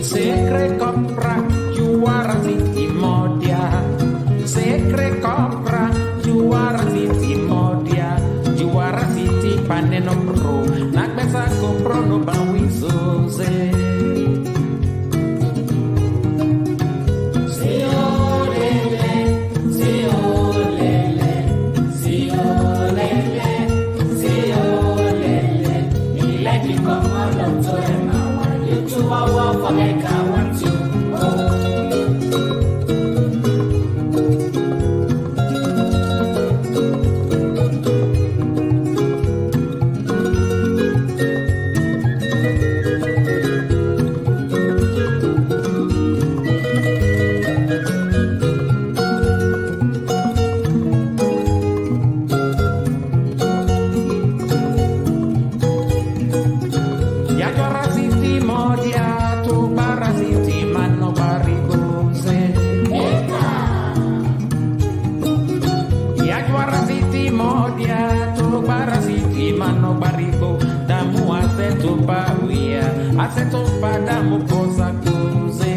Secret Cobra, juara City Modia. Secret Cobra, juara City Modia. Juara City Paneno Pro. Nak besa compro no banwizo ze. Ya juara City Modia, tu bara City mano barigoze. Ya juara City Modia, tu bara City mano barigo. Damu aceto pawia, aceto padamu cosa kuze.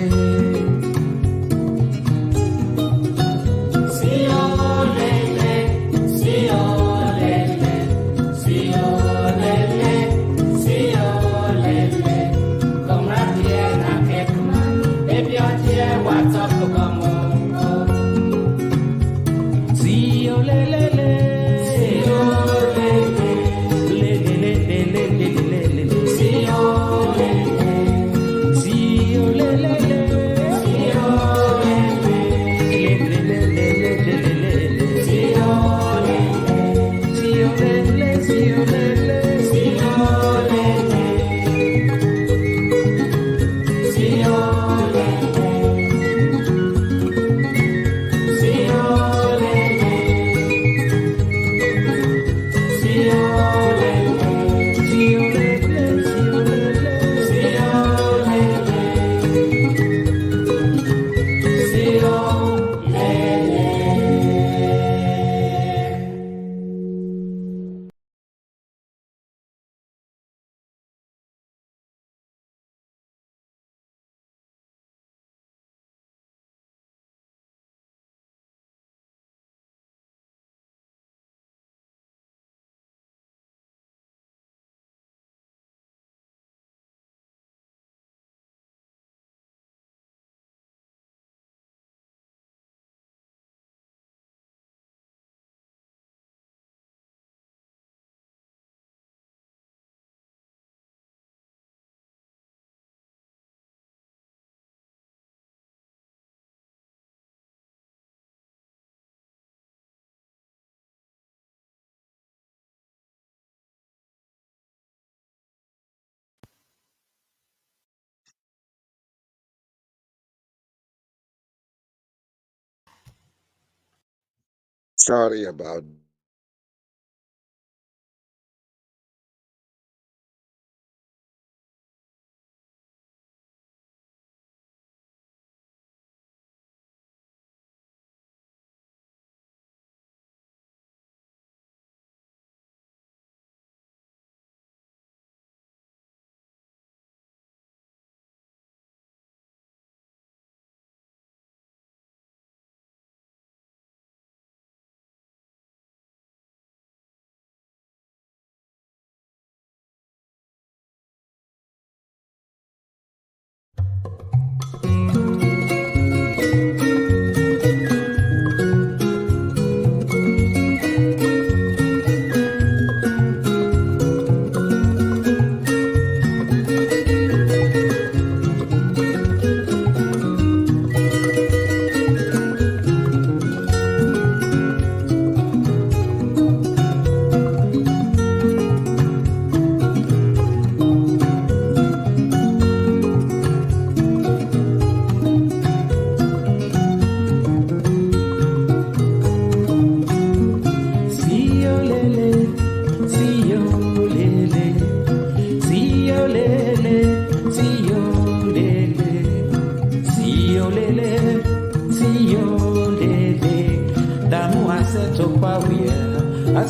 Sorry about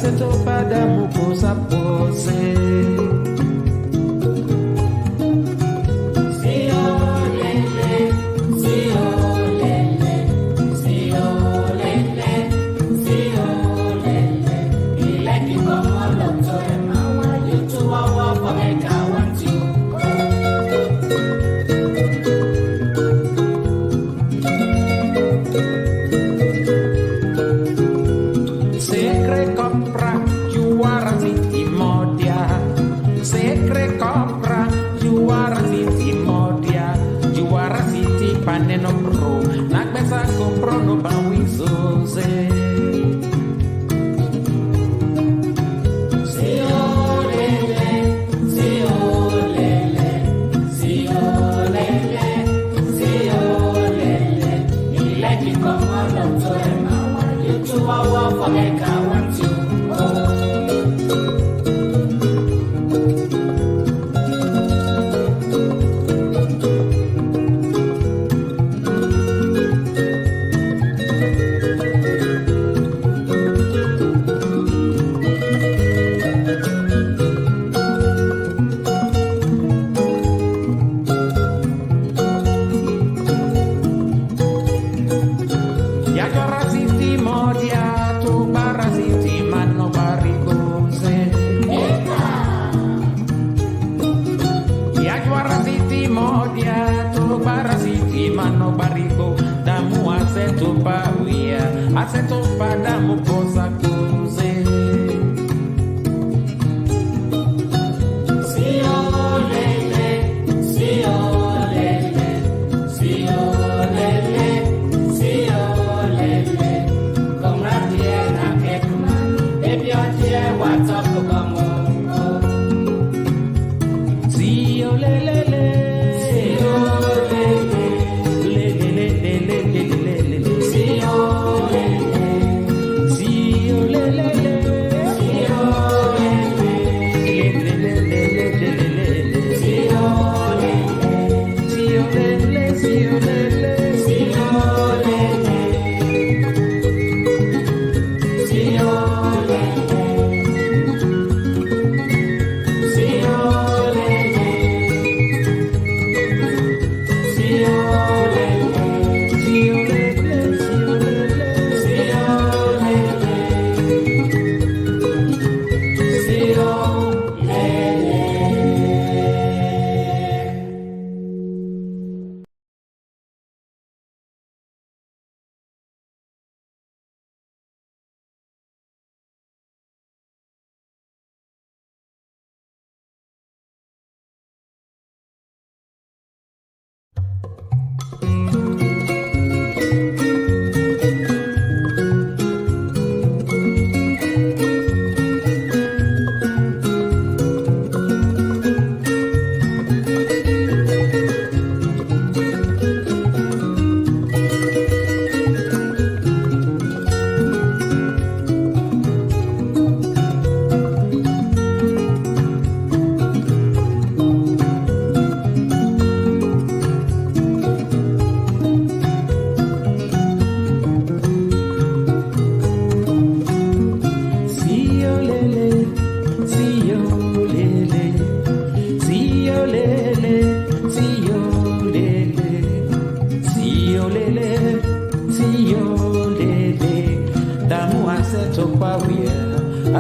aceto pada mucosa pose.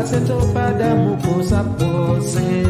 Aceto pada mucosa pose.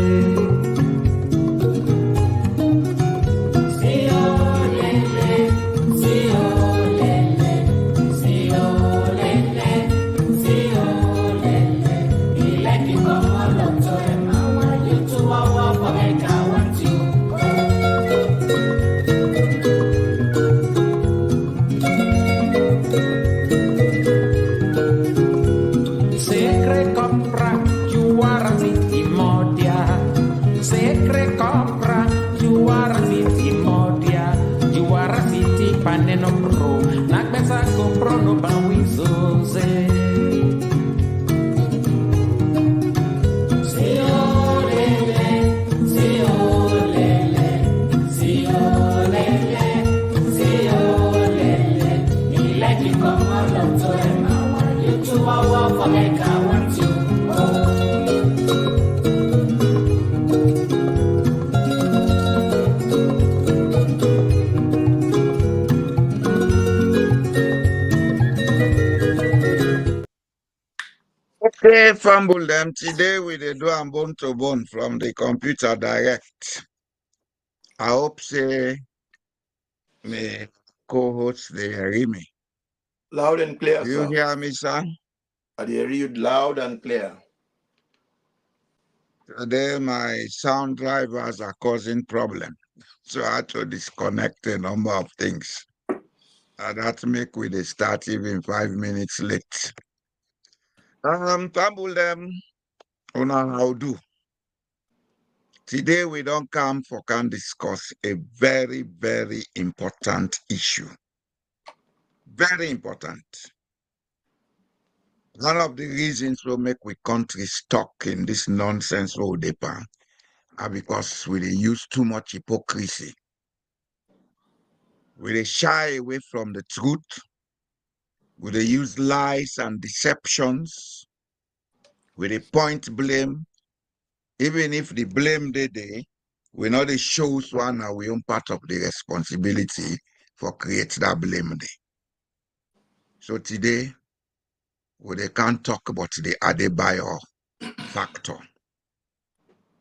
They fumble them today with the do and bone to bone from the computer direct. I hope say me co-host they hear me. Loud and clear, Do you sir. hear me, sir? I hear you loud and clear. Today my sound drivers are causing problem. So I had to disconnect a number of things. And that make we dey start even 5 minutes late. Fumble them. Una how do? Today we don't come for can discuss a very, very important issue. Very important. One of the reasons we make we country stuck in this nonsense road are because we dey use too much hypocrisy. We dey shy away from the truth. We dey use lies and deceptions. We dey point blame. Even if the blame dey there, we know dey shows one and we own part of the responsibility for create that blame day. So today, we can't talk about the Adebayo factor.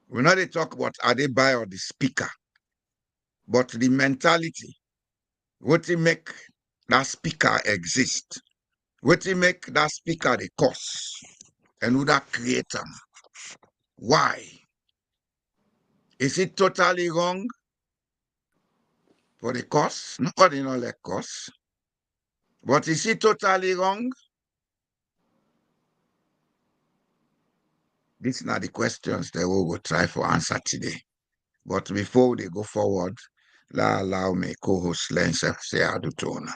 We know they talk about Adebayo, the speaker, but the mentality, what he make that speaker exist, what he make that speaker the cause, and who that create them. Why? Is it totally wrong for the cause? Nobody know like cause. But is it totally wrong? These are the questions that we will try for answer today. But before they go forward, allow me co-host Lense say Adutona.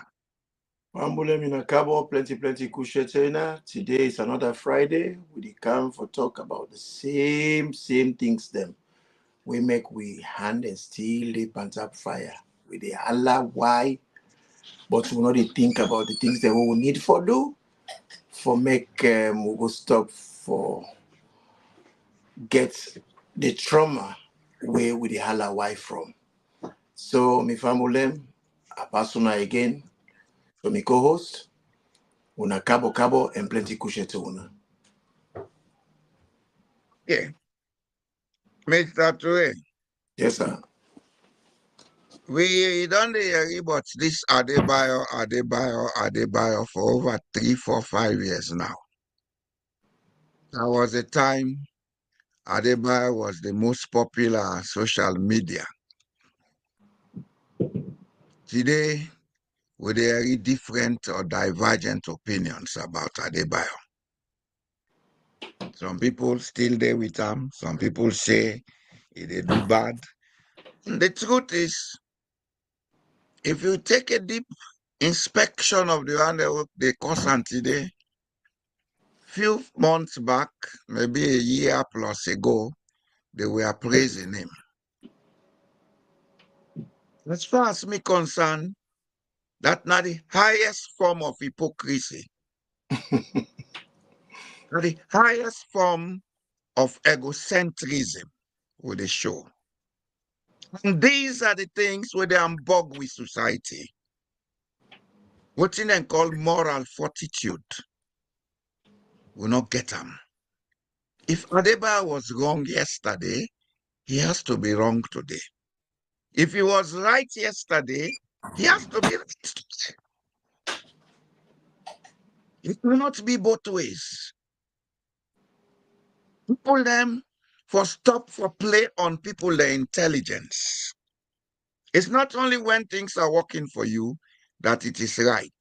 Mambule mina kabo plenty kushetena. Today is another Friday. We come for talk about the same things them. We make we hand and steal the pants up fire. We the Allah why, but we not dey think about the things that we will need for do for make we go stop for get the trauma where we the Allah why from. So mi famulem, I pass on again. So mi co-host, una cabo and plenty kushete una. Yeah. Mr. Ture, Yes, sir. we don't hear about this Adebayo for over 3, 4, 5 years now. There was a time Adebayo was the most popular on social media. Today, we hear different or divergent opinions about Adebayo. Some people still there with him. Some people say they do bad. The truth is, if you take a deep inspection of the one they cause today, few months back, maybe a year plus ago, they were praising him. As far as me concerned, that's not the highest form of hypocrisy, the highest form of egocentrism with the show. And these are the things where they unbug with society. What in them call moral fortitude will not get them. If Adebayo was wrong yesterday, he has to be wrong today. If he was right yesterday, he has to be right today. It will not be both ways. People them for stop for play on people their intelligence. It's not only when things are working for you that it is right.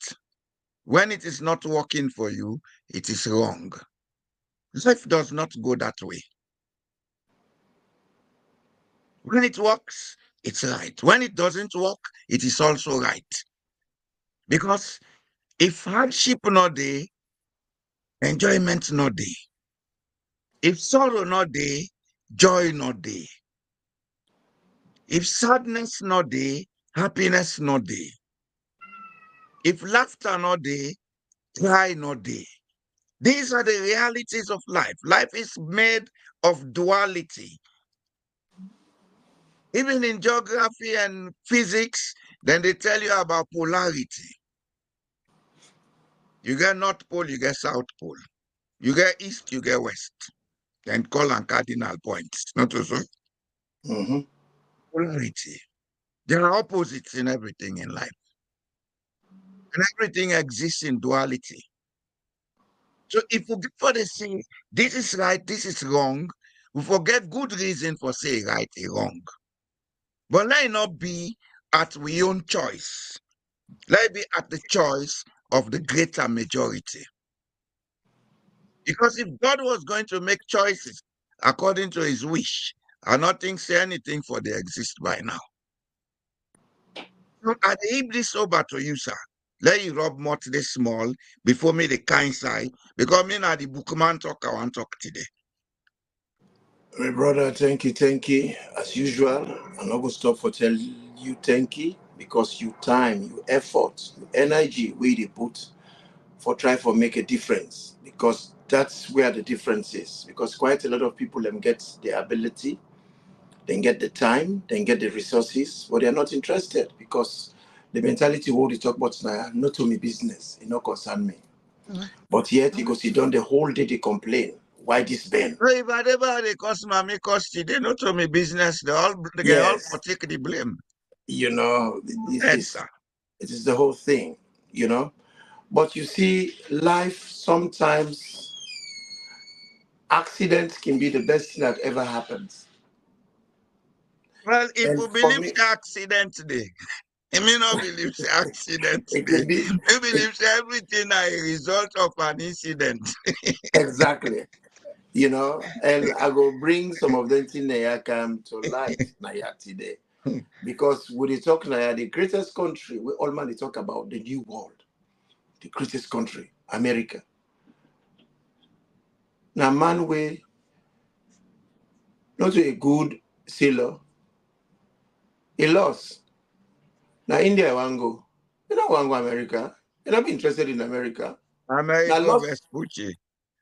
When it is not working for you, it is wrong. Life does not go that way. When it works, it's right. When it doesn't work, it is also right. Because if hardship not there, enjoyment not there. If sorrow not there, joy not there. If sadness not there, happiness not there. If laughter not there, cry not there. These are the realities of life. Life is made of duality. Even in geography and physics, then they tell you about polarity. You get North Pole, you get South Pole. You get east, you get west. And call and cardinal points. Not also polarity. There are opposites in everything in life. And everything exists in duality. So if we before they say this is right, this is wrong, we forget good reason for saying right and wrong. But let it not be at we own choice. Let it be at the choice of the greater majority. Because if God was going to make choices according to his wish, I nothing say anything for they exist by now. So I dey this over to you, sir. Let you rub more today small before me the kind side. Because me na the bookman talk I want talk today. My brother, thank you. As usual, I'm not going to stop for tell you thank you because you time, you effort, you energy, we they put for try for make a difference because that's where the difference is. Because quite a lot of people them get the ability, they get the time, they get the resources, but they're not interested because the mentality what they talk about now, not to me business, it not concern me. But yet, because he done the whole day they complain. Why this Ben? So if whatever they cost me cost today, not to me business, they get all for Yes, take the blame. you know, this Head, is sir. it is the whole thing, you know. But you see, life sometimes accidents can be the best thing that ever happens. Well, if And we for believe me, the accident today, I may not believe the accident it today. can be We believe everything is a result of an incident. exactly, you know. And I will bring some of them things that come to light now today. Because when they talk now, the greatest country, we all man they talk about the new world, the greatest country, America. Now man way not a good sailor, he lost. Now India I want go. You don't want go America. You not be interested in America. Now Americo lost. Vespucci.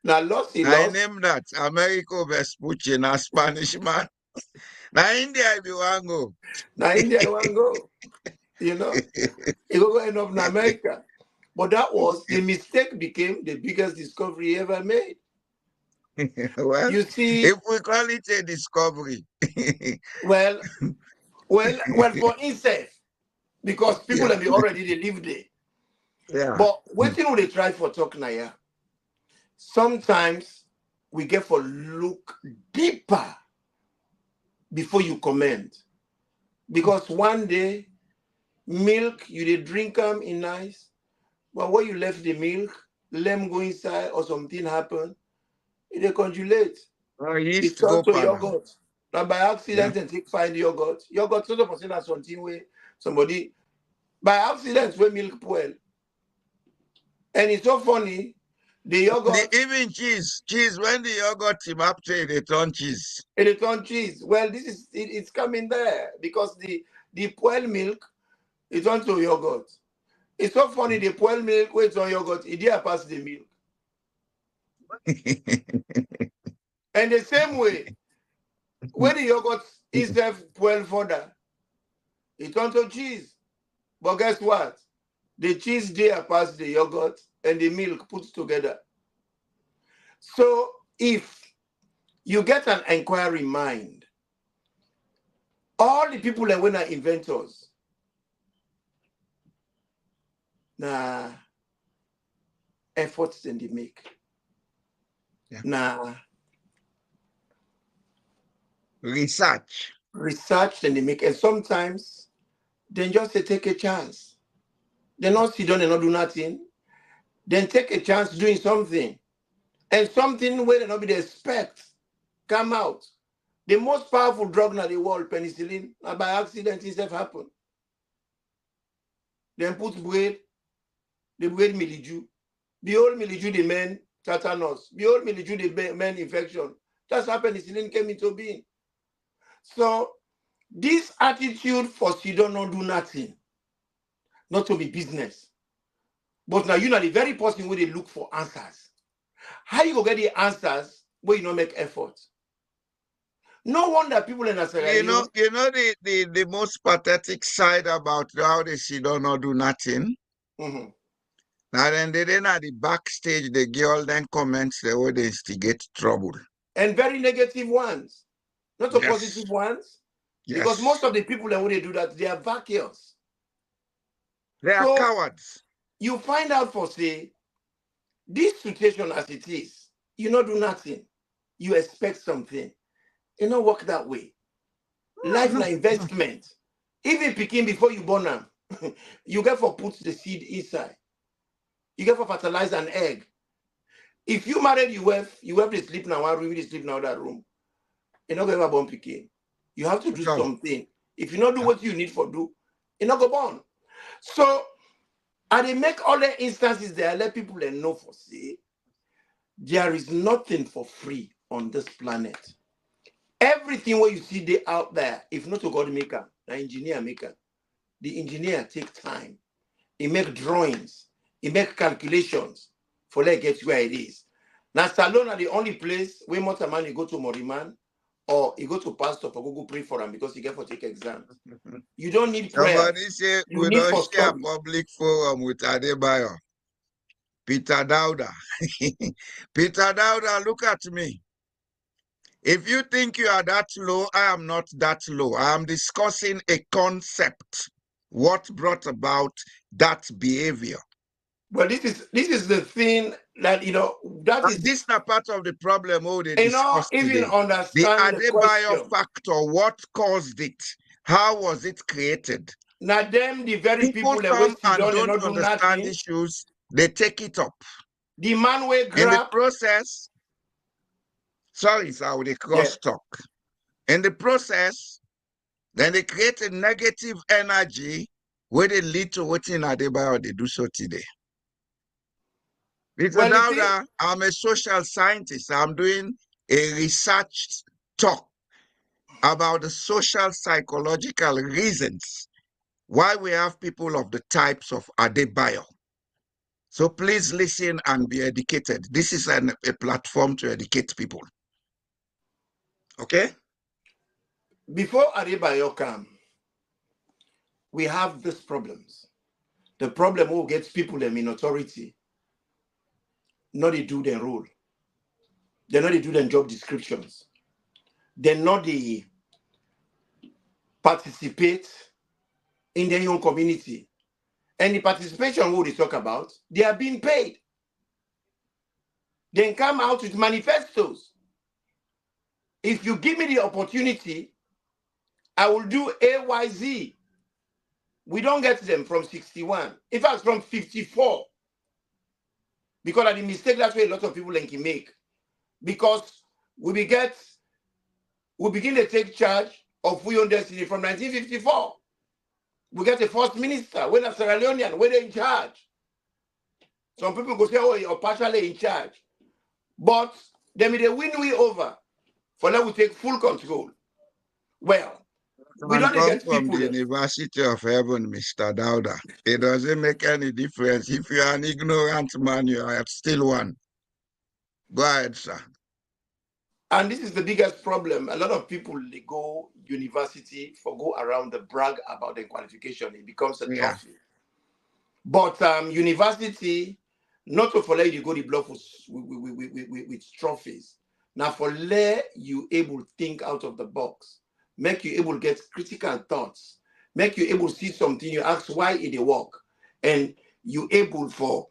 Now lost. He I lost. name that Americo Vespucci, na Spanish man. Now India, if you want go. Now India I want go. You know, he go end up in America. But that was the mistake became the biggest discovery he ever made. Well, You see, if we call it a discovery. well, for himself, because people Yeah, that be already they live there. yeah. But waiting when they try for talk now, yeah. Sometimes we get for look deeper before you comment. Because one day, milk, you dey drink them in nice, but when you left the milk, let them go inside or something happen, it dey congelate. Oh, he It used to turn go to panel. yogurt. Now by Yeah. accident and take find yogurt. Yogurt sort of person something where somebody by accident where milk spoil. And it's so funny, the yogurt, Even cheese, when the yogurt team up to it, they turn cheese. it turn cheese. Well, this is it's coming there because the spoil milk it turn to yogurt. It's so funny the spoil milk where it's on yogurt, it did pass the milk. And the same way, when the yogurt instead spoil further, it turn to cheese. But guess what? The cheese there pass the yogurt and the milk put together. So if you get an inquiry mind, all the people that were inventors, nah, efforts then they make. Yeah. Nah, Research. research then they make. And sometimes then just they take a chance. They not sit down and not do nothing. Then take a chance doing something. And something where they not be the expect come out. The most powerful drug in the world, penicillin, by accident itself happen. Then put bread, the bread mildew. Behold mildew the men tetanus. Behold mildew the men infection. That's how penicillin came into being. So this attitude for you don't not do nothing, not to be business. But now you know the very person where they look for answers. How you go get the answers where you not make effort? No wonder people in Sierra Leone. The most pathetic side about how they see don't not do nothing. Mm-hmm. Now then, then at the backstage, the girl then comments the way they instigate trouble. And very negative ones, not the Yes. positive ones. Yes. Because most of the people that when they do that, they are vacuous. They are cowards. You find out for say, this situation as it is, you not do nothing. You expect something. It not work that way. Life na investment. Even picking before you born them, you get for put the seed inside. You get for fertilize an egg. If you married, you have to sleep now one room, you sleep now that room. You not ever born picking. You have to do something. If you not do what you need for do, you not go born. So, and they make all the instances there, let people know for say, there is nothing for free on this planet. Everything what you see they out there, if not a God maker, an engineer maker, the engineer take time. He make drawings, he make calculations for let get where it is. Now, Salon are the only place where more man you go to Moriman or you go to pastor for Google pray for him because you get for take exams. You don't need prayer. Somebody say you we need don't for share study. public forum with Adebayo. Peter Dauda. Peter Dauda, look at me. If you think you are that low, I am not that low. I am discussing a concept. What brought about that behavior? Well, this is the thing that This is a part of the problem they discussed even today. The understand the Adebayo question. factor, what caused it? How was it created? Now, them, the very People that come sit and down and don't not do understand nothing. issues, they take it up. The man will In the grab. process, sorry, sir, with the cross talk. In the process, then they create a negative energy where they lead to what in Adebayo they do so today. Mr. Well, Dauda, I'm a social scientist. I'm doing a research talk about the social psychological reasons why we have people of the types of Adebayo. So please listen and be educated. This is a platform to educate people. Okay? Before Adebayo come, we have these problems. The problem who gets people in authority, not they do their role. They not they do their job descriptions. They not they participate in their own community. And the participation who they talk about, they are being paid. Then come out with manifestos. If you give me the opportunity, I will do AYZ. We don't get them from 61. In fact, from 54. Because of the mistake that's why a lot of people can make. Because we begin to take charge of we own destiny from 1954. We get a first minister, when a Sierra Leonean, when they're in charge. Some people go say, oh, you're partially in charge. But then they win we over. For now, we take full control. Well, we don't come get from people. the University of Heaven, Mr. Dauda. It doesn't make any difference. If you are an ignorant man, you are still one. Go ahead, sir. And this is the biggest problem. A lot of people, they go university for go around the brag about the qualification. It becomes a trophy. But university, not to for let you go the bluff with trophies. Now for let you able to think out of the box, make you able to get critical thoughts, make you able to see something, you ask why it work, and you able for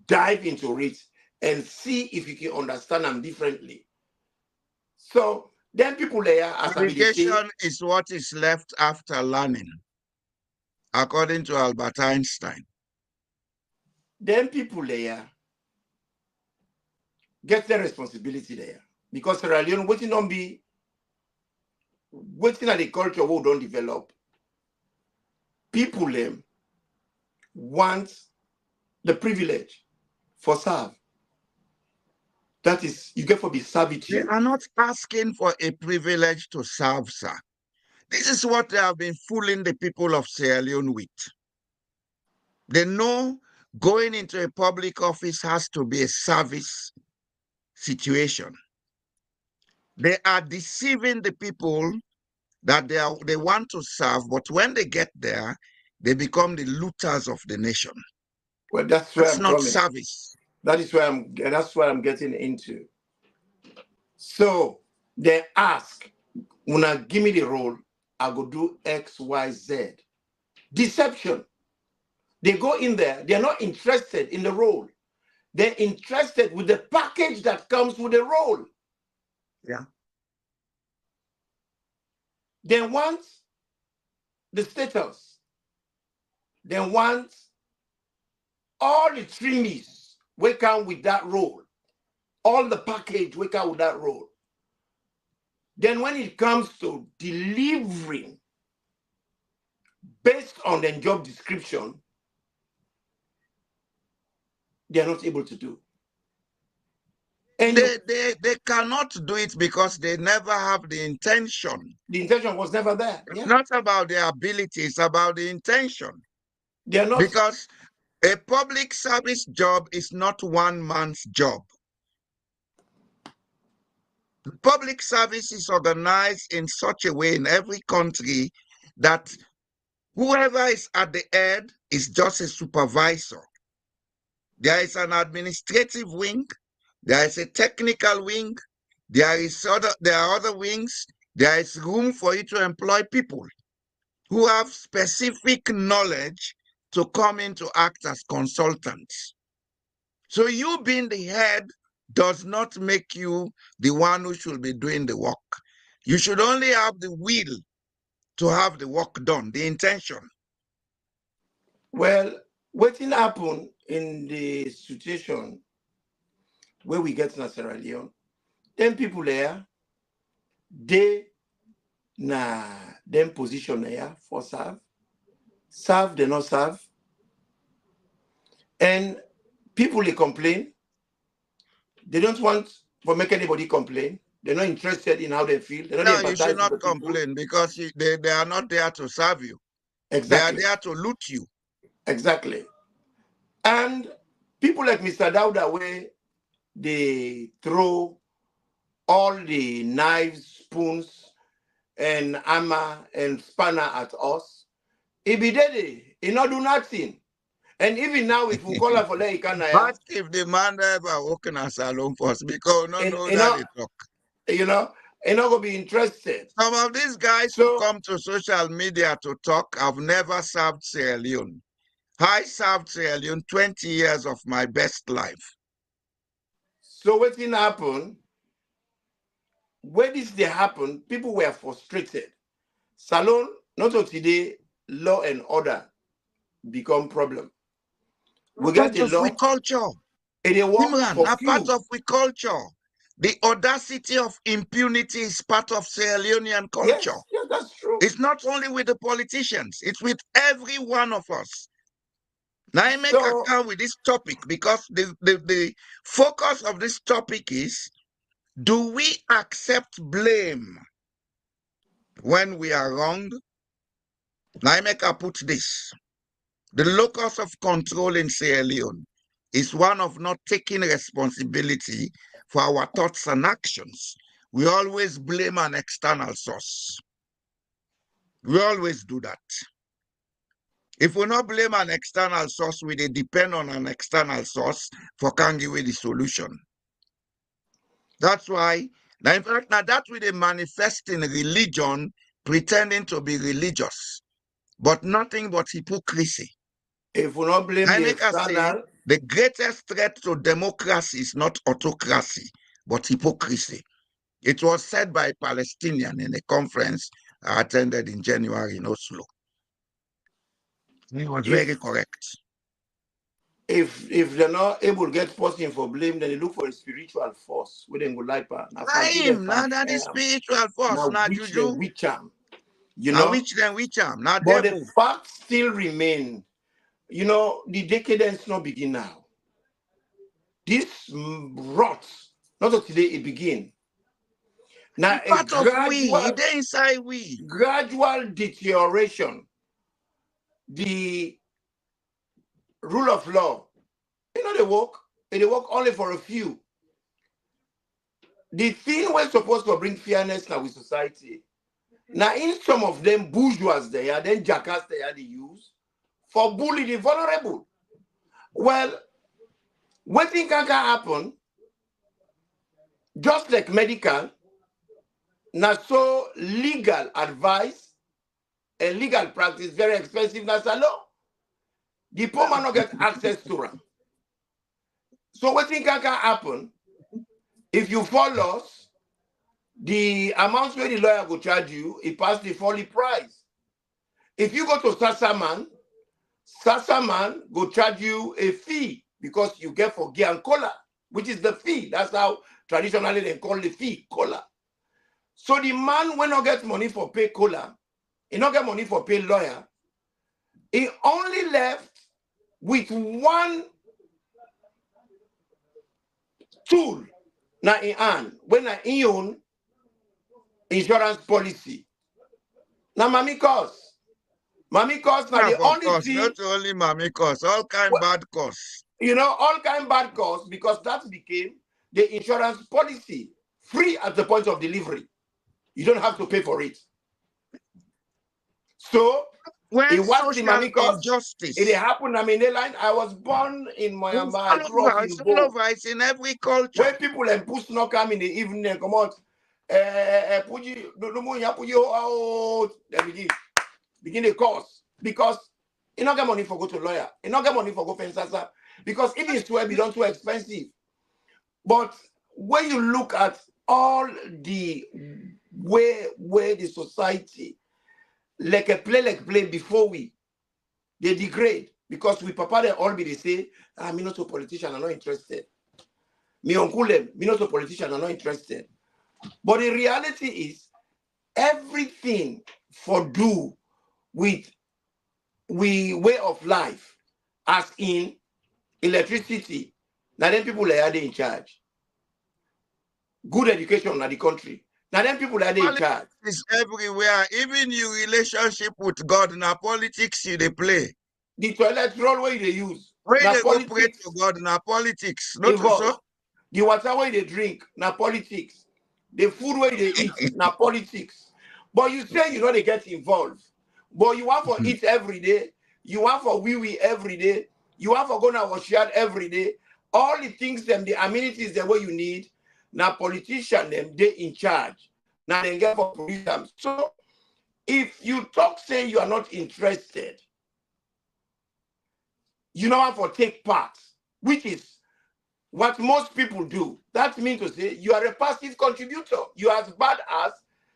dive into it and see if you can understand them differently. So then people there, as Education is what is left after learning, according to Albert Einstein. Then people there get their responsibility there. Because Sierra Leone, waiting on be waiting at the culture who don't develop. People want the privilege for serve. That is, you get for be servitude. They are not asking for a privilege to serve, sir. This is what they have been fooling the people of Sierra Leone with. They know going into a public office has to be a service situation. They are deceiving the people that they want to serve, but when they get there, they become the looters of the nation. Well, that's where That's I'm not coming. service. That's what I'm getting into. So they ask, when I give me the role, I go do X, Y, Z. Deception. They go in there, they're not interested in the role. They're interested with the package that comes with the role. Yeah. They want the status. They want all the trimmies we come with that role. All the package we come with that role. Then when it comes to delivering based on the job description, they're not able to do. And They cannot do it because they never have the intention. the intention was never there. It's Yeah. not about their ability, it's about the intention. They're not. Because a public service job is not one man's job. Public service is organized in such a way in every country that whoever is at the head is just a supervisor. There is an administrative wing, there is a technical wing, there are other wings. There is room for you to employ people who have specific knowledge to come in to act as consultants. So you being the head does not make you the one who should be doing the work. You should only have the will to have the work done, the intention. Well, what will happen in the situation where we get in Sierra Leone, them people there, they them position there for serve, they not serve. And people they complain. They don't want to make anybody complain. They're not interested in how they feel. They're not No, you should empathize with not the people. complain because they are not there to serve you. Exactly. They are there to loot you. Exactly. And people like Mr. Dauda, where they throw all the knives, spoons, and hammer and spanner at us. He be dead. He not do nothing. And even now, if we call her for that, he can't. But if the man ever working as alone first, because no know that they talk. You know, he not gonna be interested. Some of these guys who come to social media to talk have never served Sierra Leone. I served Sierra Leone 20 years of my best life. So what didn't happen? When this they happen, people were frustrated. Salon, not until today, law and order become problem. We get the law. Culture. It work for a part of we culture. The audacity of impunity is part of Sierra Leonean culture. Yes, that's true. It's not only with the politicians, it's with every one of us. Now I make account with this topic because the focus of this topic is, do we accept blame when we are wrong? Now I make a put this. The locus of control in Sierra Leone is one of not taking responsibility for our thoughts and actions. We always blame an external source. We always do that. If we not blame an external source, we depend on an external source for can give the solution. That's why, now in fact, now that we manifest in religion, pretending to be religious, but nothing but hypocrisy. If we not blame the external, the greatest threat to democracy is not autocracy, but hypocrisy. It was said by a Palestinian in a conference I attended in January in Oslo. He was very correct. If they're not able to get person for blame, then they look for a spiritual force where they go like that. Now that is spiritual force, not juju. Which am, you now know. Which am, not but devil. The fact still remain. You know, the decadence not begin now. This rot, not until today it begin. Now a gradual deterioration. The rule of law, you know, they work only for a few. The thing we're supposed to bring fairness now with society. Now, in some of them bourgeois they are, then jackass they use for bully the vulnerable. Well, what thing can happen, just like medical, now so legal advice and legal practice very expensive na law. The poor man not get access to them. So what thing can happen if you fall loss, the amount where the lawyer will charge you, it pass the folly price. If you go to Sassaman go charge you a fee because you get for gear and collar, which is the fee. That's how traditionally they call the fee, collar. So the man when not get money for pay collar, he not get money for pay lawyer, he only left with one tool na in hand when I own insurance policy. Now mommy cost now the only course, thing, not only mommy cost, all kind bad costs. you know, all kind bad costs, because that became the insurance policy, free at the point of delivery. You don't have to pay for it. So When it was the social mommy cost. injustice, It happened. I mean, I was born in Moyamba. I it's grew up in all Bo. over, it's in every culture. When people and push not come in the evening and come out, they begin the course, because you not get money for go to lawyer, you not get money for go fensasa, because if it's too be done too expensive. But when you look at all the way the society like play before they degrade, because we papa they all be they say, me not a politician, I'm not interested. Me uncle them, me not a politician, I'm not interested. But the reality is everything for do with we way of life, as in electricity. Now then people are in charge. Good education in the country. Now then people are in charge. It's everywhere. Even your relationship with God, now politics you they play. The toilet roll where they use. Where Now they go pray politics to God, now politics. Not involved. so. The water where they drink, now politics. The food where they eat, now politics. But you say you know they get involved. But you want for eat every day. You want for wee every day. You want for go now wash yard every day. All the things them, the amenities the way you need. Now politician them, they in charge. Now they get for produce them. So if you talk say you are not interested, you know how for take part, which is what most people do. That means to say you are a passive contributor. You are as bad as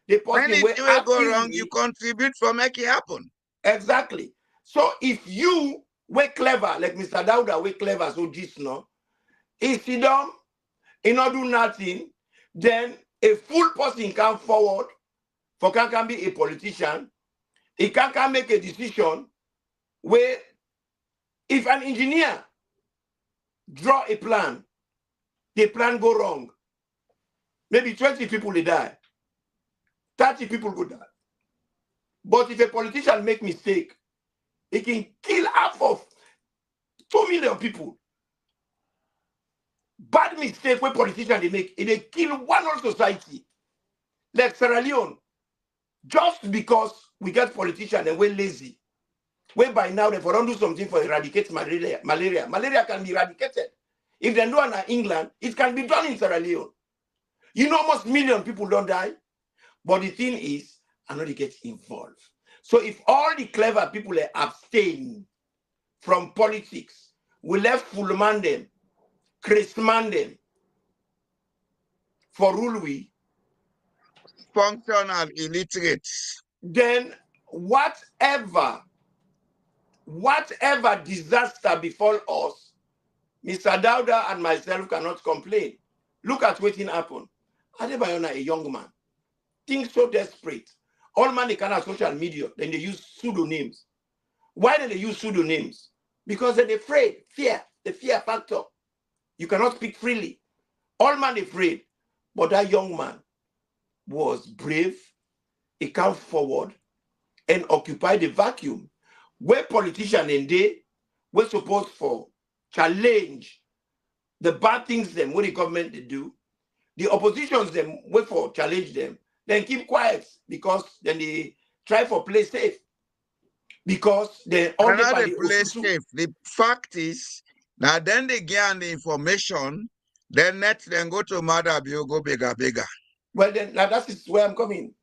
the person When where it go wrong, you contribute for make it happen. Exactly. So if you were clever, like Mr. Dauda were clever, so just no, if you don't, you not do nothing, then a full person come forward for can be a politician. He can make a decision where if an engineer draw a plan, the plan go wrong. Maybe 20 people they die, 30 people go die. But if a politician make mistake, he can kill half of 2 million people. Bad mistake where politicians they make, they kill one whole society. Like Sierra Leone, just because we get politicians and we're lazy. Where by now they don't do something for eradicate malaria. Malaria can be eradicated. If they do it in England, it can be done in Sierra Leone. You know, almost 1 million people don't die. But the thing is, I know they get involved. So if all the clever people abstain from politics, we left full man them, Chris man them, for rule we, Functional illiterates. then whatever disaster befall us, Mr. Dauda and myself cannot complain. Look at what happened. Adebayo, a young man, things so desperate. All man they can have social media, then they use pseudonyms. Why do they use pseudonyms? Because they're afraid, the fear factor. You cannot speak freely. All man afraid. But that young man was brave. He came forward and occupied the vacuum where politicians and they were supposed for challenge the bad things them what the government they do. The oppositions them wait for challenge them, then keep quiet because then they try for play safe. Because they all Another play safe. The fact is, Now then they gain the information, then next then go to Madabio, go bigger. Well, then now that is where I'm coming.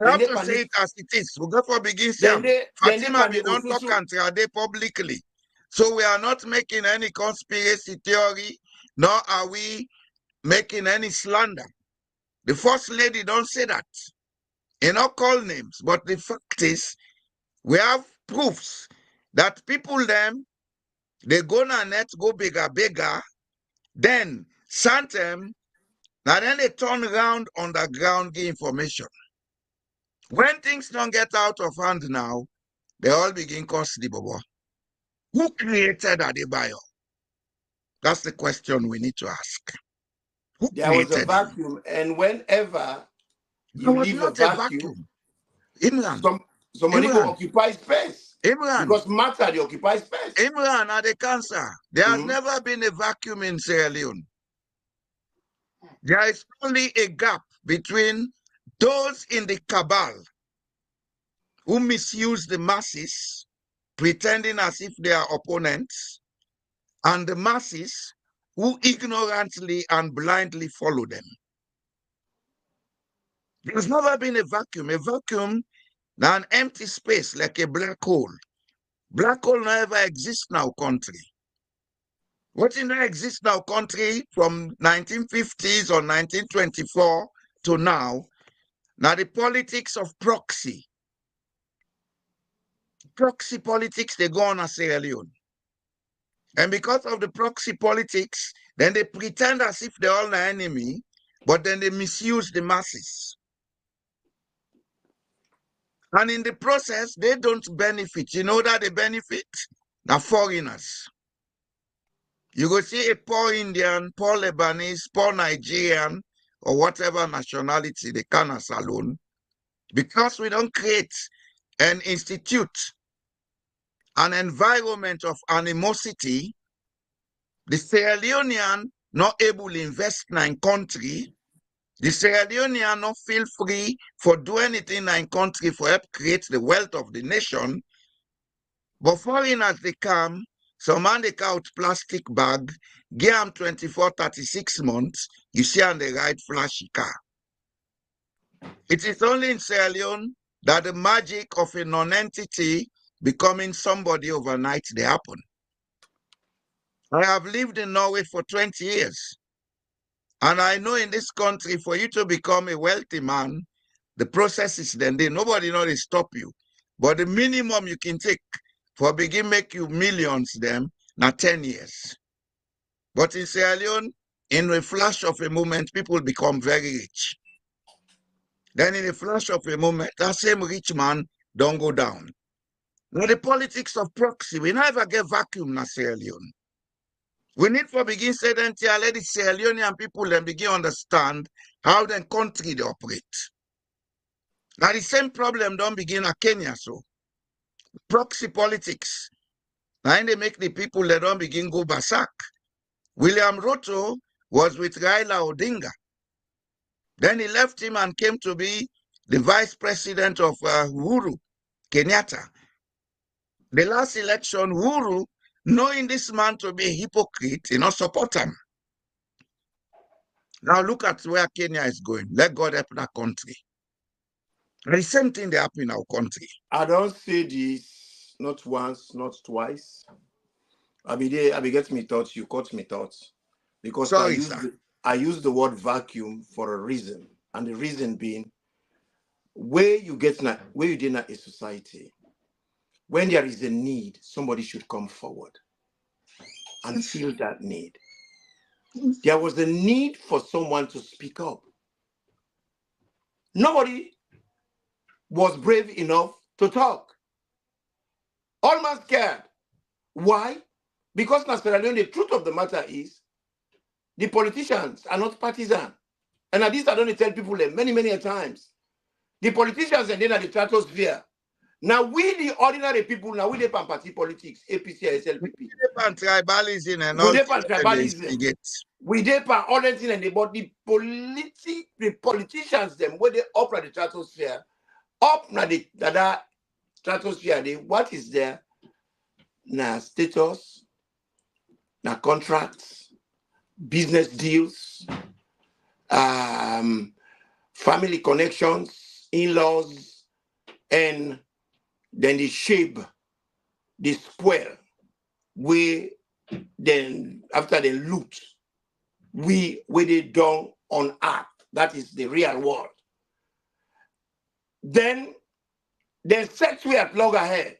You have to say it as it is. We go for begin Then Sam. they Fatima, we panic don't talk contradict publicly. So we are not making any conspiracy theory, nor are we making any slander. The First Lady don't say that. You know, call names. But the fact is, we have proofs that people them, they go on net, go bigger, then send them, and then they turn around on the ground, give information. When things don't get out of hand now, they all begin cause the bubble. Who created Adebayo? That's the question we need to ask. Who there was a created him? vacuum, and whenever There you was leave a not a vacuum, Imran. somebody go occupy space. Imran. Because matter they occupy space. Imran had a cancer. There has Mhm. never been a vacuum in Sierra Leone. There is only a gap between those in the cabal who misuse the masses, pretending as if they are opponents, and the masses who ignorantly and blindly follow them. There's never been a vacuum. A vacuum, now an empty space like a black hole. Black hole never exists now, country. What did not exist now, country, from 1950s or 1924 to now? Now the politics of proxy. Proxy politics, they go on as Sierra Leone. And because of the proxy politics, then they pretend as if they're all the enemy, but then they misuse the masses. And in the process, they don't benefit. You know that they benefit? Now foreigners. You go see a poor Indian, poor Lebanese, poor Nigerian, or whatever nationality they can as alone, because we don't create an institute, an environment of animosity. The Sierra Leonean not able to invest in a country. The Sierra Leonean not feel free for do anything in country for help create the wealth of the nation. But foreigners they come, some man they out plastic bag, give them 24, 36 months, you see on the right flashy car. It is only in Sierra Leone that the magic of a non-entity becoming somebody overnight they happen. I have lived in Norway for 20 years. And I know in this country, for you to become a wealthy man, the process is then there. Nobody knows they stop you. But the minimum you can take for begin make you millions them, now 10 years. But in Sierra Leone, in a flash of a moment, people become very rich. Then in a flash of a moment, that same rich man don't go down. Now the politics of proxy, we never get vacuum in Sierra Leone. We need to begin saying to let the Sierra Leonean people then begin understand how the country they operate. Now the same problem don't begin at Kenya, so proxy politics. Now they make the people that don't begin go basak. William Ruto was with Raila Odinga. Then he left him and came to be the vice president of Uhuru Kenyatta. The last election, Uhuru, knowing this man to be a hypocrite, you know, support him. Now look at where Kenya is going. Let God help that country. And the same thing they happen in our country. I don't say this not once, not twice. I be there, I be get me thoughts, you caught me thoughts. Because Sorry, I use the word vacuum for a reason. And the reason being where you did a society, when there is a need, somebody should come forward and fill that need. There was a need for someone to speak up. Nobody was brave enough to talk. All man scared. Why? Because in Sierra Leone, the truth of the matter is the politicians are not partisan. And at this I don't tell people many, many times. The politicians and then at the stratosphere. Now we the ordinary people, now we depend party politics, APC, SLPP. We depend tribalism and We all depend tribalism. We depend all that thing and the but the politicians them where they up at the stratosphere, up na the stratosphere, what is there? Now status, now contracts, business deals, family connections, in-laws, and then the shape, the spoil, we then after they loot, we they done on earth. That is the real world. Then set we at loggerhead.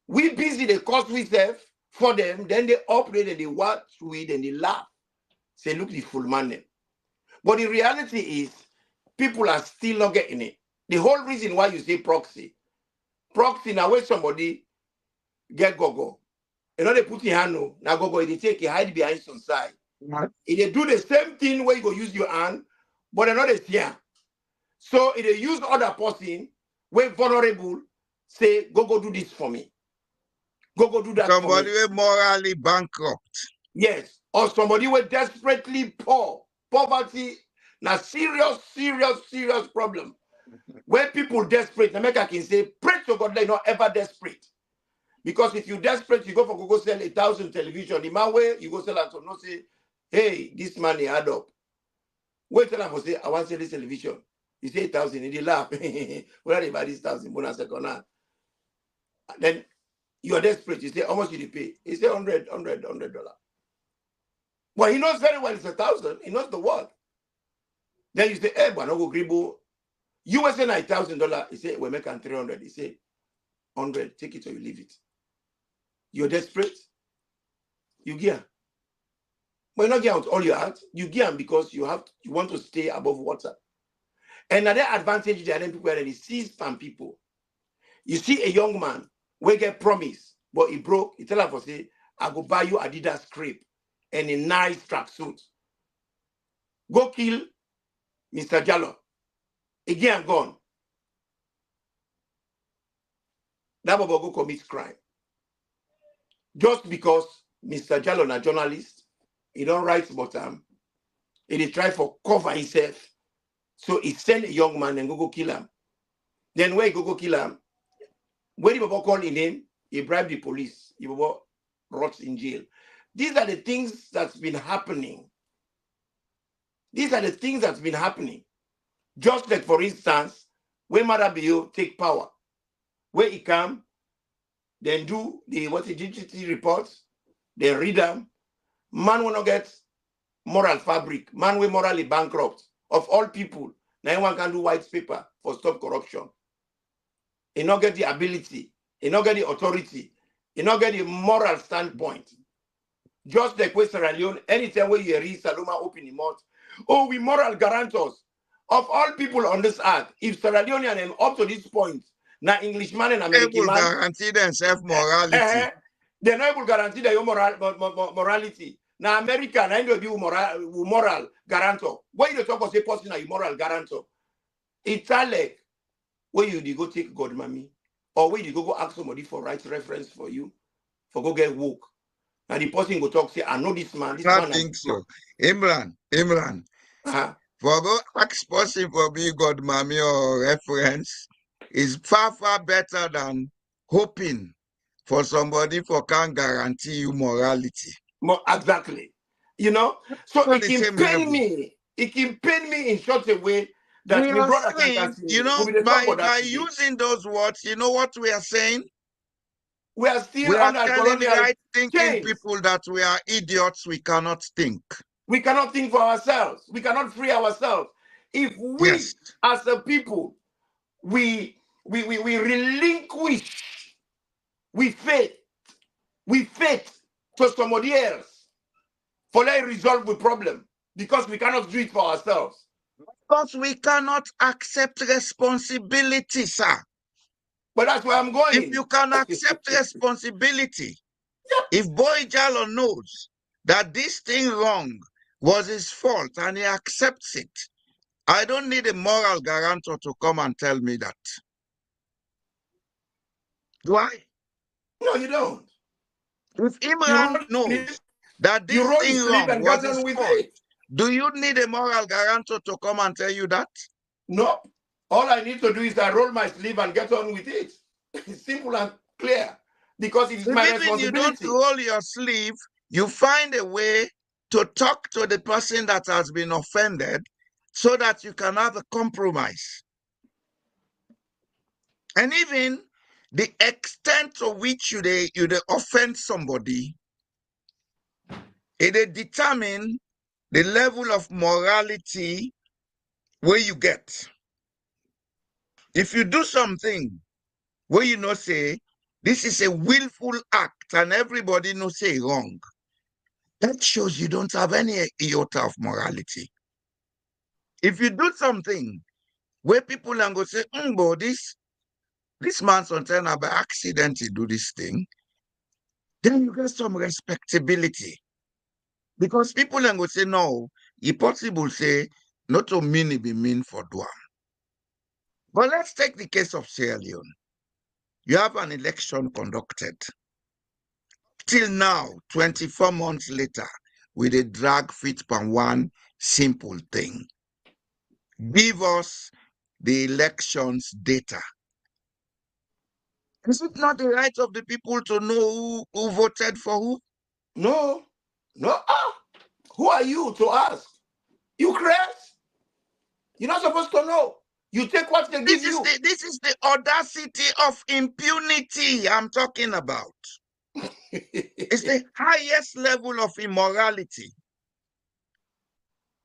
We busy the cost we serve for them, then they operate and they watch with and they laugh. Say, look, the full money. But the reality is, people are still not getting it. The whole reason why you say proxy now when somebody get go. You know, they put your hand no, now go, they take a hide behind some side. What? If they do the same thing where you go use your hand, but they're not a here. So if they use other person, when vulnerable, say, go do this for me. Go do that Somebody for me. who morally bankrupt. Yes. Or somebody who desperately poor. Poverty, now serious problem. When people desperate, America can say, pray to God, they're not ever desperate. Because if you desperate, you go for go sell 1,000 television. The man where you go sell and so not say, hey, this money add up. Wait till I say, I want to sell this television. You say 1,000 in the lap. Where are they buy this 1,000? Bonus second hand. Then you are desperate. You say, how much did you pay? He say $100. Well, he knows very well it's 1,000. He knows the word. Then you say, hey, but no go gribo. You were saying $1,000. He say, we're making 300. He say, 100. Take it or you leave it. You're desperate. You gear. But you're not gear out all your heart. You gear because you want to stay above water. And another advantage there are people where they see spam people. You see a young man will get promise, but he broke. He tell her for say, I go buy you Adidas crepe and a nice tracksuit. Go kill Mr. Jallo. Again gone. That boy go commit crime. Just because Mr. Jallo a journalist, he don't write about him. He try for cover himself. So he send a young man and go kill him. Then where he go kill him, when the call in name, he bribe the police. He rots in jail. These are the things that's been happening. These are the things that's been happening. Just like, for instance, when Madabayo take power, where he come, then do the GTT reports, then read them. Man will not get moral fabric. Man will morally bankrupt. Of all people, now one can do white paper for stop corruption. He not get the ability. He not get the authority. He not get the moral standpoint. Just like with Sierra Leone, anytime where you read Saloma open his mouth, oh, we moral guarantors. Of all people on this earth, if Sierra Leonean and up to this point, now Englishman and American man, guarantee themselves morality. they're not able to guarantee their morality. Now American, I know you moral guarantor. When you talk about a person, a moral guarantor, it's like where you go take God mommy, or where you go ask somebody for right reference for you, for go get woke. Now the person go talk, say, I know this man. This I man think so. Imran. For go ask person for be God mommy or reference is far better than hoping for somebody for can guarantee you morality. Exactly. You know, so Not it can pain me. It can pain me in such a way that my brother can see. You know, by using those words, you know what we are saying? We are still we are under telling colonial right thinking chains. People that we are idiots, we cannot think. We cannot think for ourselves. We cannot free ourselves. If we, as a people, we relinquish, we faith to somebody else for let resolve the problem because we cannot do it for ourselves. Because we cannot accept responsibility, sir. But that's where I'm going. If you can accept responsibility, if Boy Jallo knows that this thing wrong was his fault and he accepts it, I don't need a moral guarantor to come and tell me that. Do I? No, you don't. If Imran knows that this thing wrong was his fault, do you need a moral guarantor to come and tell you that? No. All I need to do is I roll my sleeve and get on with it. It's simple and clear. Because it is my responsibility. You don't roll your sleeve, you find a way to talk to the person that has been offended so that you can have a compromise. And even the extent to which you offend somebody, it determine the level of morality where you get. If you do something where you know say, this is a willful act and everybody knows say wrong, that shows you don't have any iota of morality. If you do something where people are going to say, but this man sometimes by accident he do this thing, then you get some respectability. Because people are going to say, no, it's possible say, not to mean it be mean for Dwam. But let's take the case of Sierra Leone. You have an election conducted. Till now, 24 months later, with a drag fit on one simple thing. Give us the elections data. Is it not the right of the people to know who voted for who? No. Who are you to ask? You crazy? You're not supposed to know. You take what they give you. This is the audacity of impunity I'm talking about. It's the highest level of immorality.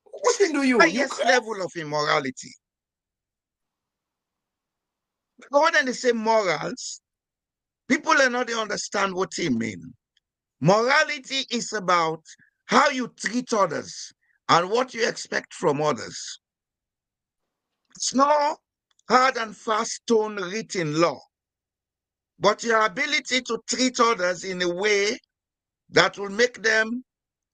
What do you? Highest level of immorality. But when they say morals, people are not they understand what it means. Morality is about how you treat others and what you expect from others. It's not hard and fast stone written law, but your ability to treat others in a way that will make them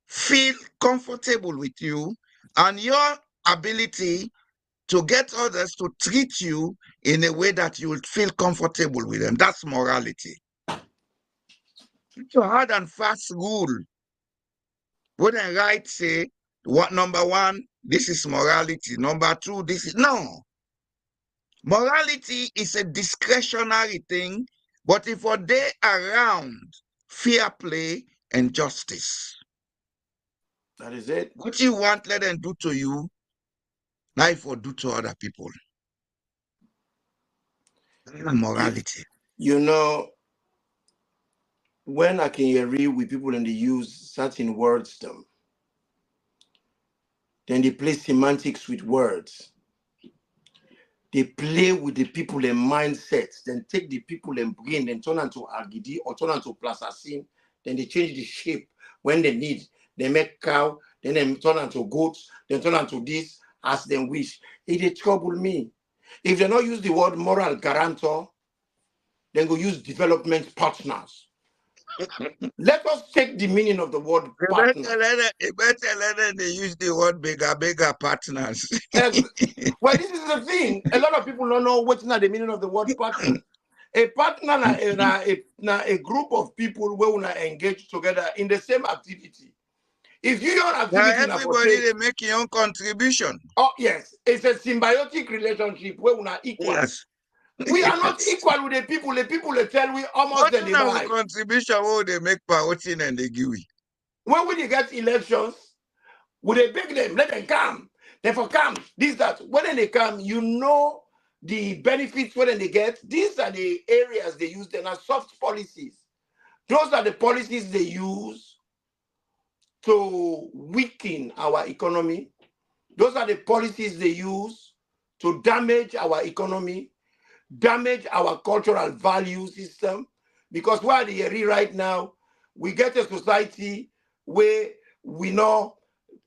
feel comfortable with you and your ability to get others to treat you in a way that you will feel comfortable with them. That's morality. It's a hard and fast rule. When I write, say, what number one, this is morality. Number two, this is no. Morality is a discretionary thing, but if a day around fair play and justice. That is it. What you want, let them do to you, now if you do to other people. Morality. You know, when I can hear with people and they use certain words, then they play semantics with words. They play with the people and mindsets, then take the people and brain, then turn into agidi or turn into plasacine, then they change the shape when they need. They make cow, then they turn into goats, then turn into this as they wish. It trouble me. If they not use the word moral guarantor, then go use development partners. Let us take the meaning of the word partner. Better let them they use the word bigger partners. Well, this is the thing. A lot of people don't know what's not the meaning of the word partner. A partner a group of people who will engage together in the same activity. If you don't activity, everybody they make your own contribution. Oh yes, it's a symbiotic relationship where we are equal. Yes. We are not equal with the people. The people they tell we almost the divide. Contribution what they make per voting and they give we. When we get elections, would they beg them, let them come. Therefore come, this, that. When they come, you know the benefits when they get. These are the areas they use. They are soft policies. Those are the policies they use to weaken our economy. Those are the policies they use to damage our economy, damage our cultural value system. Because while they are right now, we get a society where we know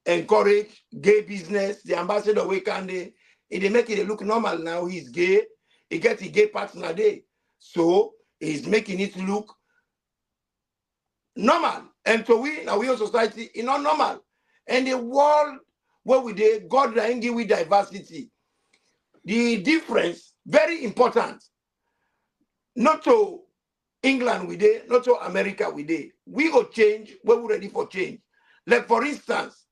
encourage gay business. The ambassador Wekande, they make it look normal now. He's gay. He gets a gay partner there. So he's making it look normal. And so we, in our society, is not normal. And the world where we did, God give with diversity. The difference, very important. Not to England we did, not to America we did. We go change when we're ready for change. Like for instance,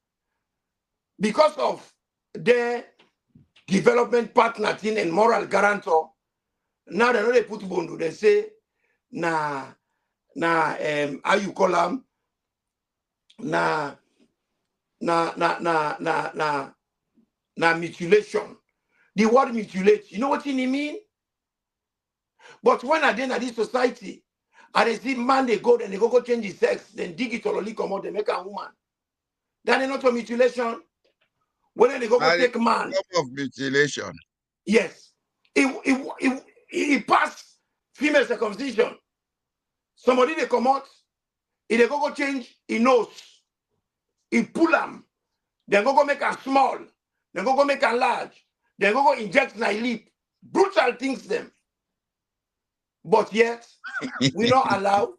because of their development partner thing and moral guarantor, now they know they put bondo. They say, how you call them? na mutilation. The word mutilate, you know what it mean? But when I then at this society, and they see man, they go, then they go change his sex, then dig it or come out, they make a woman. That is not a mutilation. When they go take man. Form of mutilation. Yes. It passed female circumcision. Somebody they come out, if they go change his nose, he pull them, then go make a small, then go make a large, then go inject my lip. Brutal things them. But yet, we not allow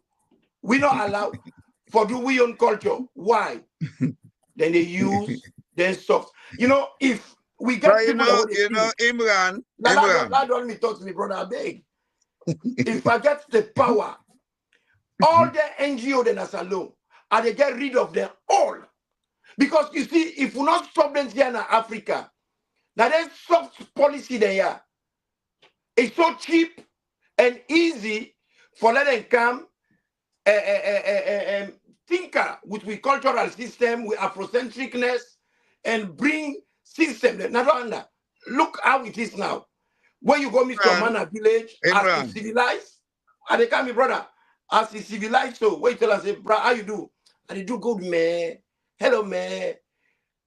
for do we own culture. Why? Then they use, then soft. You know, if we get people Imran. Don't me talk to me, brother, I beg. If I get the power, all the NGO then as alone, and they get rid of them all. Because you see, if we not stop them here in Africa, now there's soft policy there. It's so cheap and easy for let them come thinker with we cultural system, with Afrocentricness, and bring system. Now, look how it is now. When you go meet some man at village, as he civilized, and they come, brother, as he civilized, so wait till I say, bro, how you do? And he do good, man. Hello, man.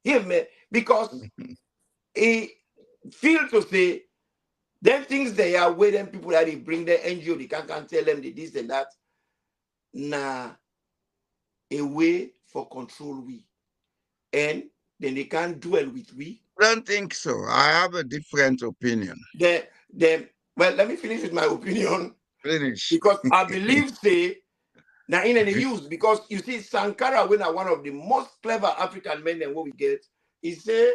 Here, man. Because he feel to say, them things they are where them people that they bring their NGO, they can't tell them the this and that. Nah, a way for control we. And then they can't dwell with we. I don't think so. I have a different opinion. Well, let me finish with my opinion. Finish. Because I believe, say, now in any use, because you see, Sankara, when one of the most clever African men and what we get, he say,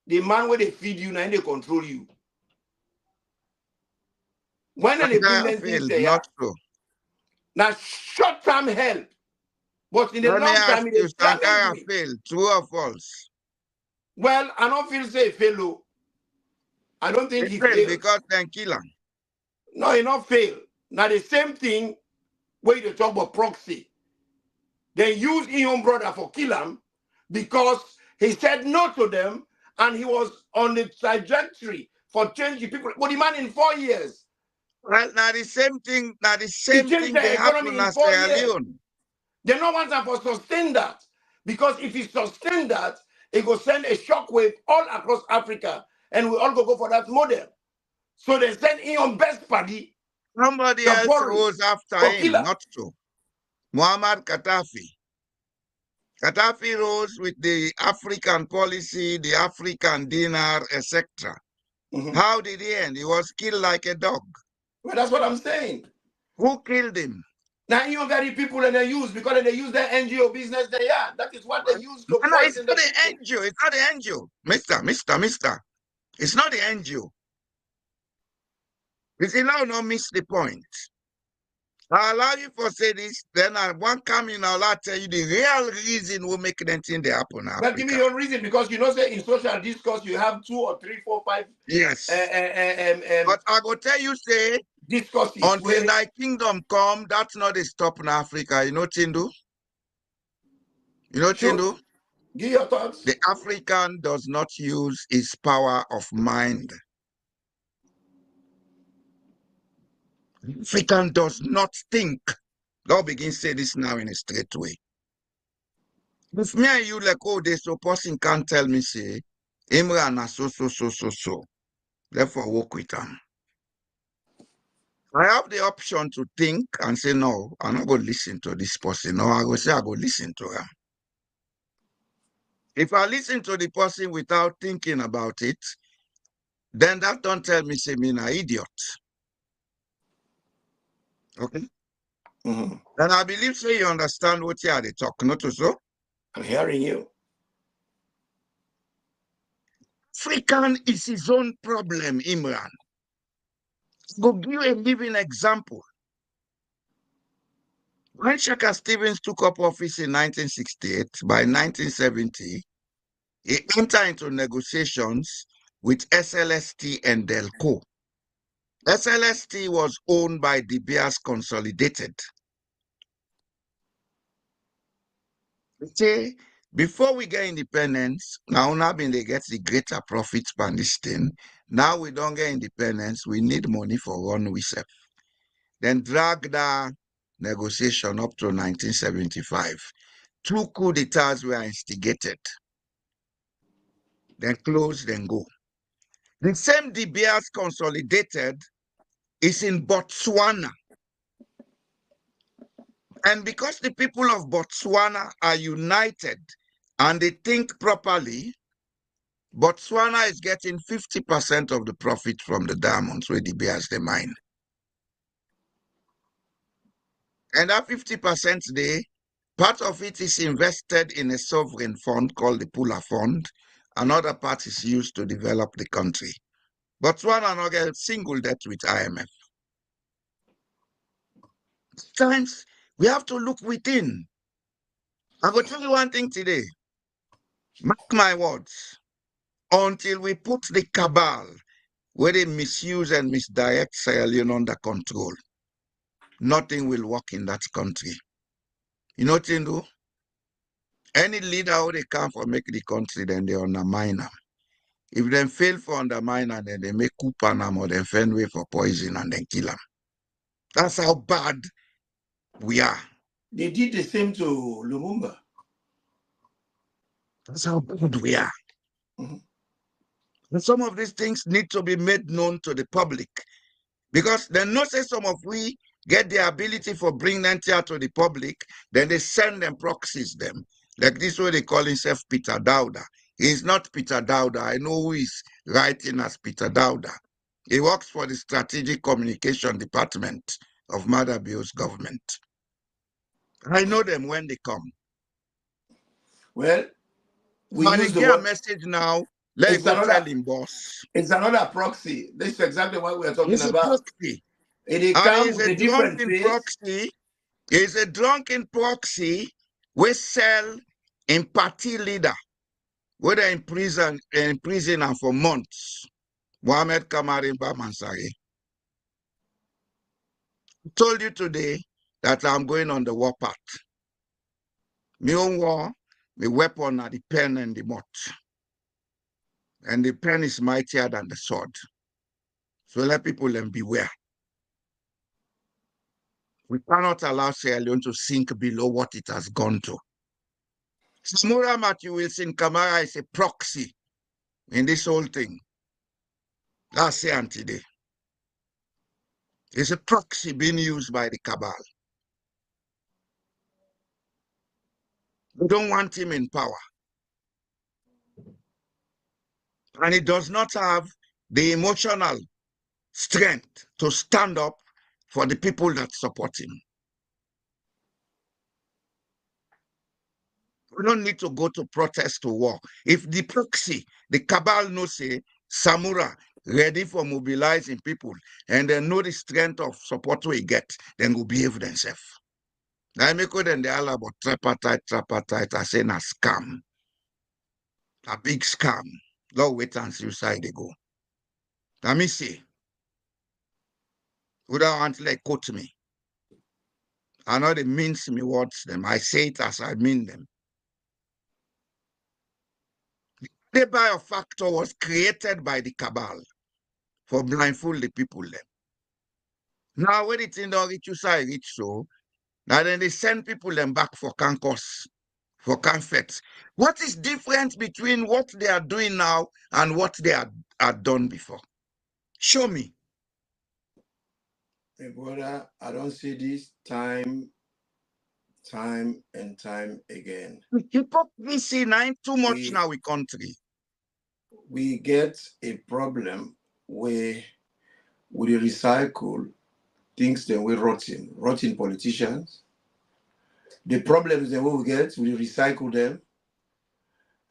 the man where they feed you, now they control you. When they bring them things there, not so. Now short-term help, but in the long time, it is Sankara failed. True or false? Well, I don't feel say fellow. I don't think he failed because then kill him. No, he not fail. Now the same thing where you talk about Proxy. They use his own brother for kill him because he said no to them and he was on the trajectory for changing people. But the man in 4 years. Well, now the same thing. Now the same thing they happen in Sierra Leone. They don't want them for sustain that because if he sustain that, it will send a shockwave all across Africa, and we all go for that model. So they send in on best party. Somebody else rose after him, not so. Muammar Gaddafi. Gaddafi rose with the African policy, the African dinar, etc. How did he end? He was killed like a dog. Well, that's what I'm saying. Who killed him? Now you got the people and they use because they use their NGO business they are. That is what they use to it's not the NGO. It's not the NGO. Mister. It's not the NGO. You see, now not miss the point. I allow you for say this, then I won't come in, I'll tell you the real reason we make anything they happen. But give me your reason, because you know, say in social discourse you have 2 or 3, 4, 5. Yes. But I go tell you, say, discourses until thy kingdom come, that's not a stop in Africa. You know, Chindu? You know, sure. Chindu? Give your thoughts. The African does not use his power of mind. African does not think. God begins to say this now in a straight way. If me and you like, oh, this so person can't tell me, say, Imran so. Therefore, work with them. I have the option to think and say, no, I'm not going to listen to this person. No, I go say, I go listen to him. If I listen to the person without thinking about it, then that don't tell me, say, me an idiot. Okay? And I believe, say, you understand what you are they talk, not so? I'm hearing you. African is his own problem, Imran. Go give you a living example. When Shaka Stevens took up office in 1968, by 1970, he entered into negotiations with SLST and Delco. SLST was owned by De Beers Consolidated. Say, before we get independence, now been they get the greater profits from this thing. Now we don't get independence, we need money for run we self. Then drag that negotiation up to 1975. 2 coup d'etats were instigated. Then close, then go. The same De Beers consolidated is in Botswana. And because the people of Botswana are united and they think properly, Botswana is getting 50% of the profit from the diamonds where De Beers they mine. And that 50% day, part of it is invested in a sovereign fund called the Pula Fund. Another part is used to develop the country. Botswana not get single debt with IMF. Sometimes we have to look within. I'm going to tell you one thing today. Mark my words. Until we put the cabal where they misuse and misdirect Sierra Leone under control, nothing will work in that country. You know what they do? Any leader who they come for make the country, then they undermine them. If they fail for undermine them, then they make coup on them or they find way for poison and then kill them. That's how bad we are. They did the same to Lumumba. That's how bad we are. Mm-hmm. And some of these things need to be made known to the public because they know say some of we get the ability for bring them to the public, then they send them proxies them. Like this way they call himself Peter Dowda. He's not Peter Dowda. I know who is writing as Peter Dowda. He works for the Strategic Communication Department of Madabio's government. I know them when they come. Well, we When use they the get a word. message now, let's go tell him, boss. It's another proxy. This is exactly what we're talking It's a about. proxy. It And comes he's with a a different drunken face. proxy. He's a drunken proxy we sell in party leader, whether in prison and for months. Mohammed Kamarin Bamansari told you today that I'm going on the war path. My own war, the weapon are the pen and the mouth. And the pen is mightier than the sword. So let people then beware. We cannot allow Sierra Leone to sink below what it has gone to. Samura Matthew Wilson Kamara is a proxy in this whole thing. That's saying today. It's a proxy being used by the cabal. We don't want him in power. And he does not have the emotional strength to stand up for the people that support him. We don't need to go to protest to war. If the proxy, the cabal knows say Samura ready for mobilizing people and they know the strength of support we get, then we'll behave themselves. Now I make then they all about tripartite, I say a scam. A big scam. Lord wait and see side they go. Let me see. Who don't want to like quote me? I know they mince me words them. I say it as I mean them. The Adebayo Factor was created by the cabal for blindfold the people them. Now when it's in the reach you say reach so, now then they send people them back for cancers, for comfort. What is different between what they are doing now and what they had done before? Show me. Hey, brother, I don't see this time and time again. Hypocrisy now too much now in country. We get a problem where we recycle things that we rotten politicians. The problems that we get, we recycle them.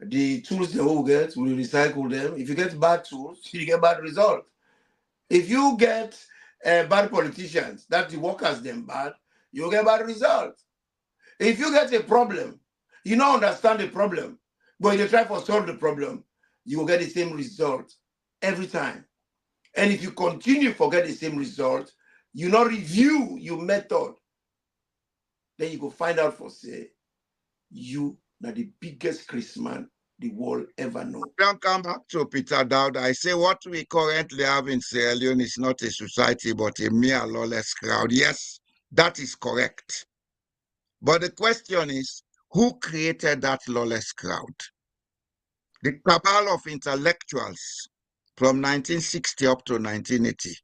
The tools that we get, we recycle them. If you get bad tools, you get bad results. If you get bad politicians, that the workers them bad, you get bad results. If you get a problem, you don't understand the problem, but you try to solve the problem, you will get the same result every time. And if you continue to get the same result, you not review your method, then you go find out for say, you now the biggest Christmas the world ever know. Don't come back to Peter Dowd. I say what we currently have in Sierra Leone is not a society, but a mere lawless crowd. Yes, that is correct. But the question is, who created that lawless crowd? The cabal of intellectuals from 1960 up to 1980,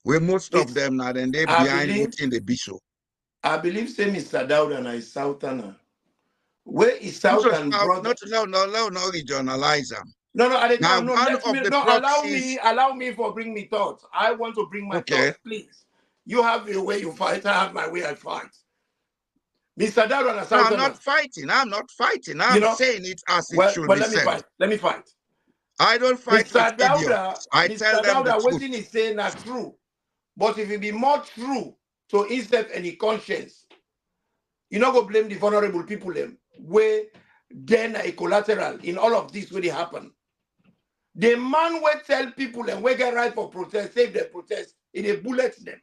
where most of them now then they behind within the BISO. I believe say Mr. Dowd and I Southerner. Where is Southern brother? No, regionalize them. No, Now, no, one let of me, the no, proxies, allow me for bring me thoughts. I want to bring my thoughts, please. You have your way you fight, I have my way I fight. Mr. Dowd and no, Southerner. I'm not fighting. I'm saying it as it should be said. Let me fight. I don't fight Mr. with idiots. I tell them the truth. What he saying are true. But if it be more true to instead any conscience, you not go blame the vulnerable people them where then a collateral in all of this when it happen. The man will tell people and we get right for protest, save the protest, it bullet them.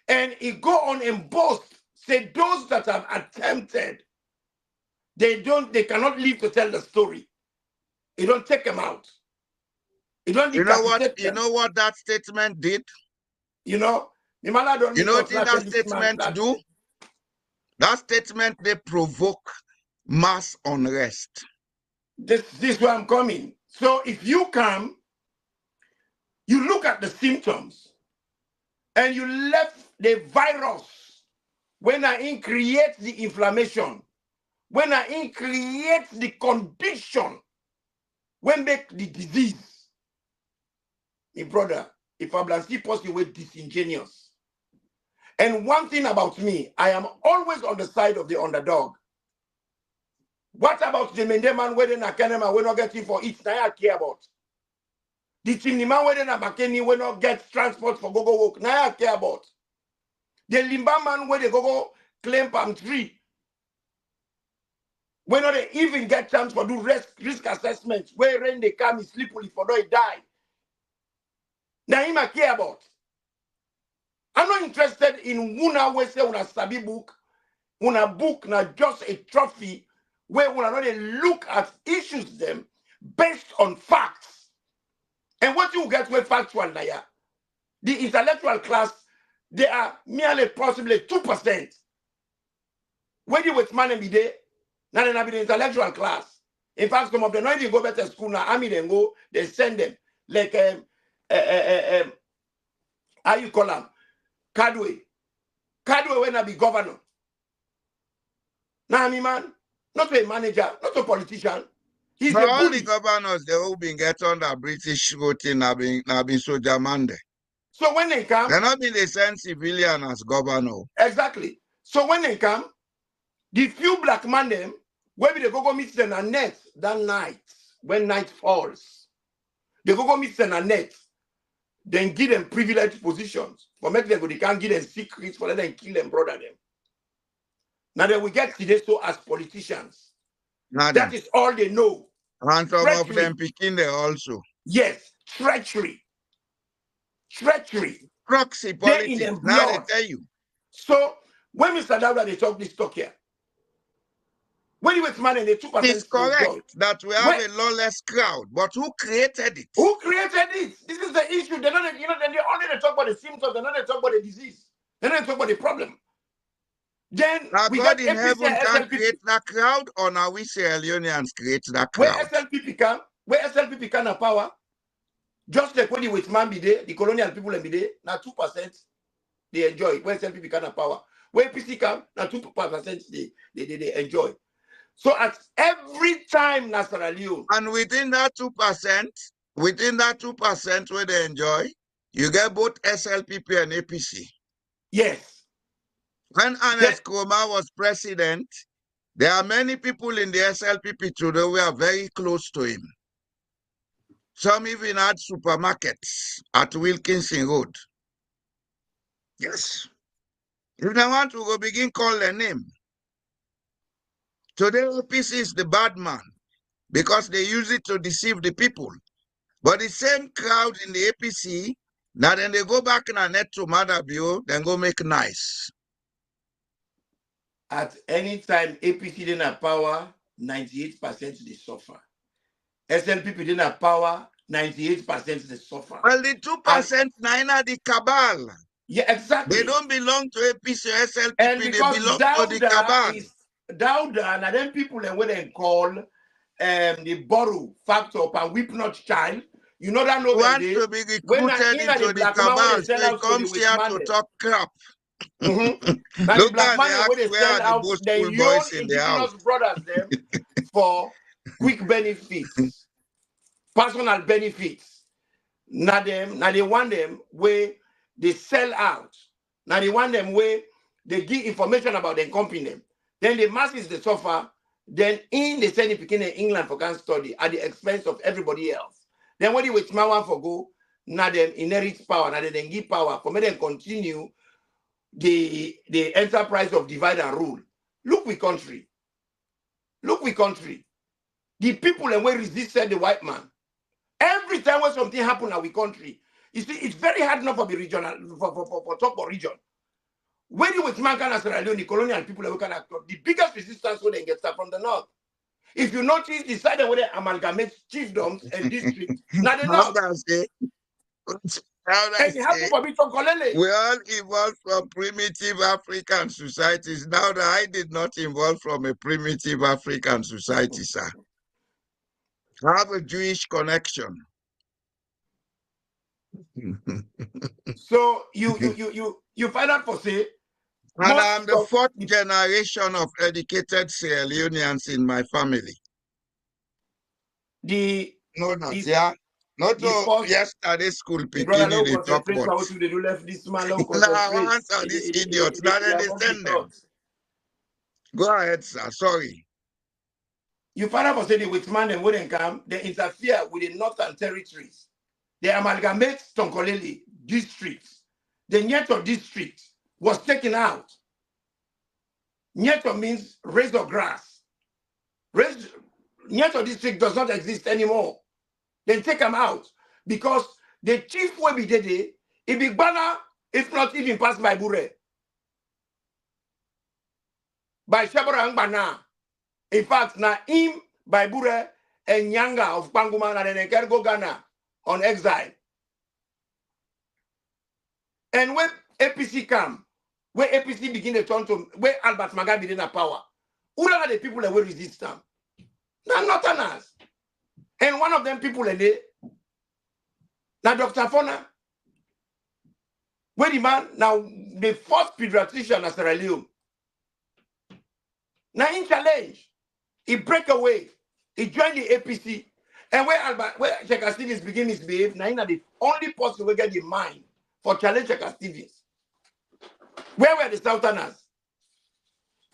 And he go on and boast, say those that have attempted, they cannot live to tell the story. It don't take them out. It don't decapitate them. You know what that statement did? You know what that statement do? That statement, they provoke mass unrest. This is where I'm coming. So if you come, you look at the symptoms, and you left the virus when I create the inflammation, when I create the condition, when make the disease. My brother, if I'm still possible with disingenuous. And one thing about me, I am always on the side of the underdog. What about the Mendeman where na Kenema we not getting for each now I care about? The Chimniman where na Makeni we not get transport for go work now I care about. The Limba man where they go claim palm tree. We not they even get chance for do risk assessment where rain they come is sleep for don't die. Now him I care about. I'm not interested in una we say una sabi book. Una book na just a trophy where we are not look at issues them based on facts. And what you get with factual now, the intellectual class, they are merely possibly 2%. When you with man and be there, now they be the intellectual class. In fact, some of them not even go back to school now. I mean, they go, they send them like how you call them? Cadway when I be governor. Now, I mean, man. Not a manager, not a politician. He's a all bully. the governors, they all been get under British routine, have been soldier man. So when they come, they're not been the same civilian as governor. Exactly. So when they come, the few black man them, where they go meet them at net that night, when night falls, they go meet them at net, then give them privileged positions. For make them go, they can't give them secrets for them kill them, brother them. Now then we get today so as politicians. That is all they know. And some of them picking there also. Yes, treachery. Proxy politics. Now they tell you. So when Mr. Dawda they talk this talk here, when you with man and the 2%, it's correct that we have a lawless crowd, but who created it? Who created it? This is the issue. They're not, they only talk about the symptoms. They're not talk about the disease. They're not talk about the problem. Then now we God get in heaven can create that crowd, or now we Sierra Leoneans create that crowd? Where SLPP can have power, just like when the with man be there, the colonial people be there, now 2% they enjoy. Where SLPP can have power, where PC come, now 2% they enjoy. So at every time Sierra Leone, and within that 2%, where they enjoy, you get both SLPP and APC. Yes. When Ernest Kroma was president, there are many people in the SLPP today who are very close to him. Some even had supermarkets at Wilkinson Road. Yes. If they want to go begin call their name. Today, APC is the bad man because they use it to deceive the people. But the same crowd in the APC, now then they go back in a net to Madabio, then go make nice. At any time, APC didn't have power, 98% they suffer. SLPP didn't have power, 98% they suffer. Well, the 2% Naina the cabal. Yeah, exactly. They don't belong to APC or SLPP, and they because belong to the cabal. Dauda, and then people and what they call the borrow factor and whip not child. You know that nobody wants to be recruited into the cabal, so he comes here to talk crap. Now Look the black at man the where they sell out both the school young boys in the indigenous house. brothers them for quick benefits, personal benefits. Now they want them where they sell out. Now they want them where they give information about their company. Then the masses they suffer. Then they send it in England for can study at the expense of everybody else. Then when you wait my one for go, now them inherit power, now they then give power for me then continue the enterprise of divide and rule. Look we country. Look we country. The people and we resisted the white man. Every time when something happen in our country, you see, it's very hard enough for the regional for talk for region. When you with man and Sierra Leone, the colonial people are can act, the biggest resistance when they get start from the north. If you notice, the side where they amalgamate chiefdoms and districts, now the north. And you have to be Tonkolele. We all evolved from primitive African societies. Now that I did not evolve from a primitive African society, sir. I have a Jewish connection. So you find out for say. And I'm the fourth generation of educated Sierra Leoneans in my family. Not yesterday's school picking they talk about. Now answer this idiot. Not understand them. Go ahead, sir. Sorry. You find out for say the Whitman and wouldn't come, they interfere with the northern territories. They amalgamate Tonkolele districts. The Nyeto district was taken out. Nyeto means razor grass. Nyeto district does not exist anymore. Then take them out because the chief will be there, it be banner, if not even passed by Bure. By Shabara and Bana. In fact, now him by Bure and Nyanga of Panguman and then go Ghana on exile. And when APC come, where APC begin to turn to where Albert Maga be in power, who are the people that will resist them? Now not us. And one of them people in there, now Dr. Fona, where the man, now the first pediatrician in Sierra Leone. Now in challenge, he break away, he joined the APC, and where Checker Stevens begin misbehave, now the only person who get the mind for challenge Checker Stevens. Where were the Southerners?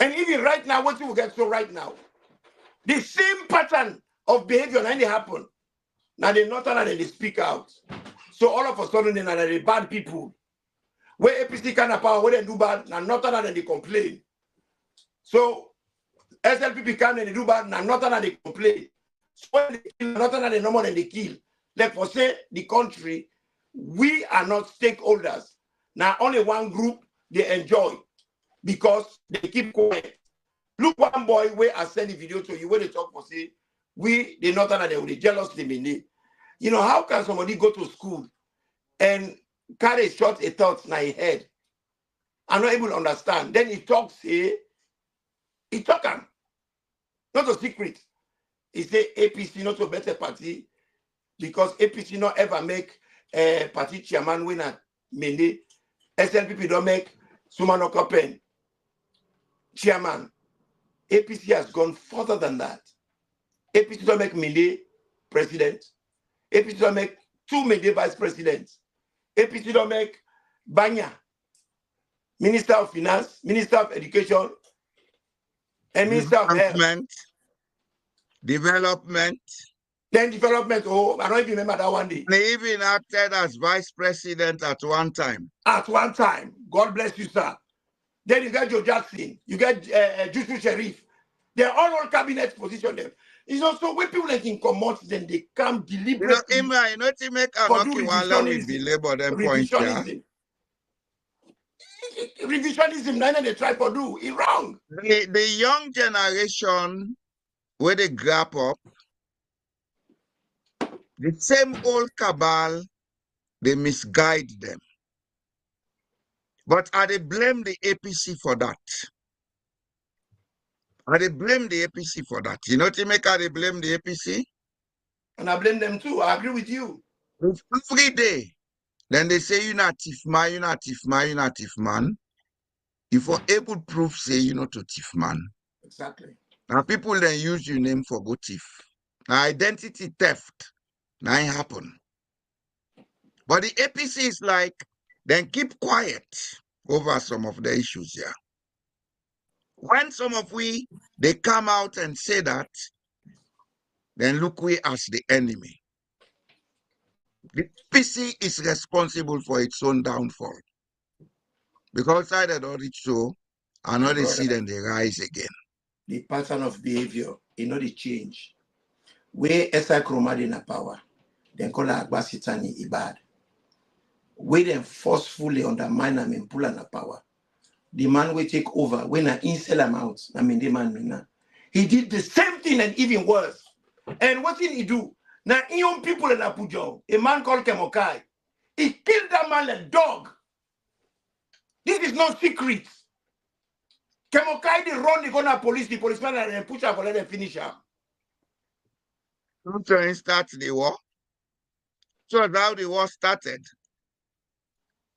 And even right now, what you will get so right now, the same pattern of behavior now they happen. Now the Northerners they speak out. So all of a sudden, then are the bad people. Where APC can have power, where they do bad, now Northerners they complain. So SLPP can and they do bad, now Northerners they complain. So when they kill Northerners, they no more than they kill. Like for say the country, we are not stakeholders. Now only one group they enjoy because they keep quiet. Look one boy where I send the video to you where they talk for say we the Northerners they will be jealous they mean. You know, how can somebody go to school and carry short a thought in his head? I'm not able to understand. Then he talks here, he talk him. Not a secret. He say APC not a better party because APC not ever make a party chairman winner. Mende SLPP don't make Sumano Kopen chairman. APC has gone further than that. APC don't make Mende president. APC don't make two Mende vice presidents. APC don't make Banya Minister of Finance, Minister of Education, and Minister of Health. Development. Then development, oh, I don't even remember that one day. They even acted as vice president at one time. At one time. God bless you, sir. Then you get Joe Jackson, you get Jusu Sharif. They're all on cabinet position there. It's also when people like in commot, then they come deliberately. You know, to make an with the labor them point, yeah. revisionism, now they try to do it wrong. The young generation, where they grab up, the same old cabal, they misguide them. But I they blame the APC for that. I they blame the APC for that. You know what make I they blame the APC? And I blame them too. I agree with you. Every day, then they say you're not thief man, you're not thief man, you're not thief man. If you're able to prove, say you're not a thief man. Exactly. Now people then use your name for go thief. Now identity theft, now it happen. But the APC is like, then keep quiet over some of the issues here. When some of they come out and say that, then look we as the enemy. The APC is responsible for its own downfall. Because I did not reach so, and not they see them they rise again. The pattern of behavior, the change. Where SI Chroma in power, then call Agbasitani Ibad. Where them forcefully undermine and pull on power. The man will take over when I insell him out. I mean, the man, Mina. He did the same thing and even worse. And what did he do? Now, young people in Abuja, a man called Kemokai, he killed that man like a dog. This is not secret. Kemokai, they run, they go to police, the policeman, and then push her for let them finish her. Don't start the war. So that's how the war started.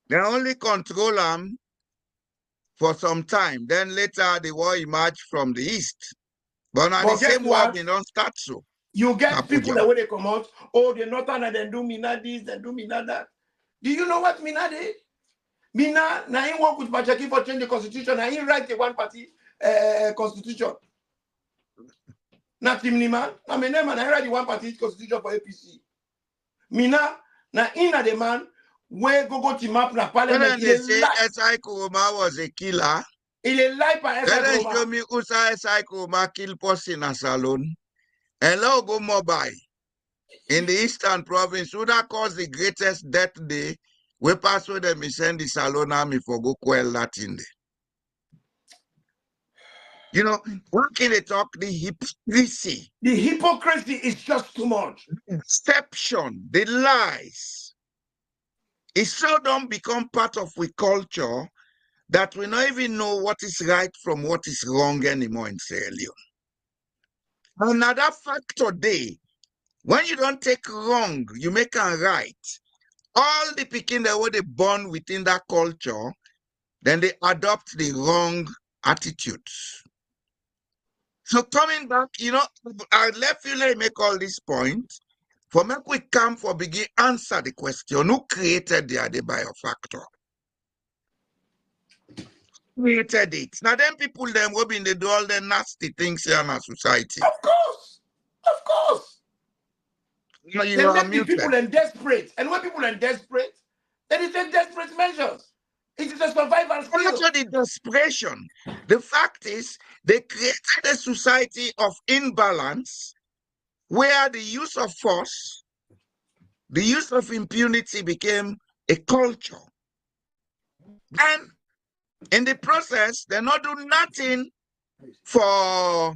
They only control them for some time. Then later the war emerged from the east. But now the same war they don't start so. You get people that when they come out, oh, they're not and then do Mina this, then do Mina that. Do you know what Mina did? Mina, now he work with Bachaki for change the constitution, and he write a one-party constitution. Not Tim Nima, I mean, man, I write the one-party constitution for APC. Mina, now in the man, where go to map na parliament. When they say SI Kuruma was a killer, il est là par SI Kuruma. Kuruma. Show me who SI Kuruma kill person in a salon. Hello, go mobile. In the eastern province, who that caused the greatest death day, we pass with them, we send the Salon army for go quell that in there. You know, what can they talk? The hypocrisy. The hypocrisy is just too much. Deception, the lies. It so don't become part of we culture that we don't even know what is right from what is wrong anymore in Sierra Leone. Another factor there, when you don't take wrong, you make a right. All the picking that were they born within that culture, then they adopt the wrong attitudes. So coming back, you know, I left you let me make all these points. For me, we come for begin answer the question: who created the Adebayo Factor? Created it. Now them people them will be in the do all the nasty things here in our society. Of course. Of course. You know, they make the people and desperate. And when people are desperate, then they take desperate measures. It is a survival skill. Not the desperation. The fact is, they created a society of imbalance where the use of force, the use of impunity became a culture. And in the process, they not do nothing for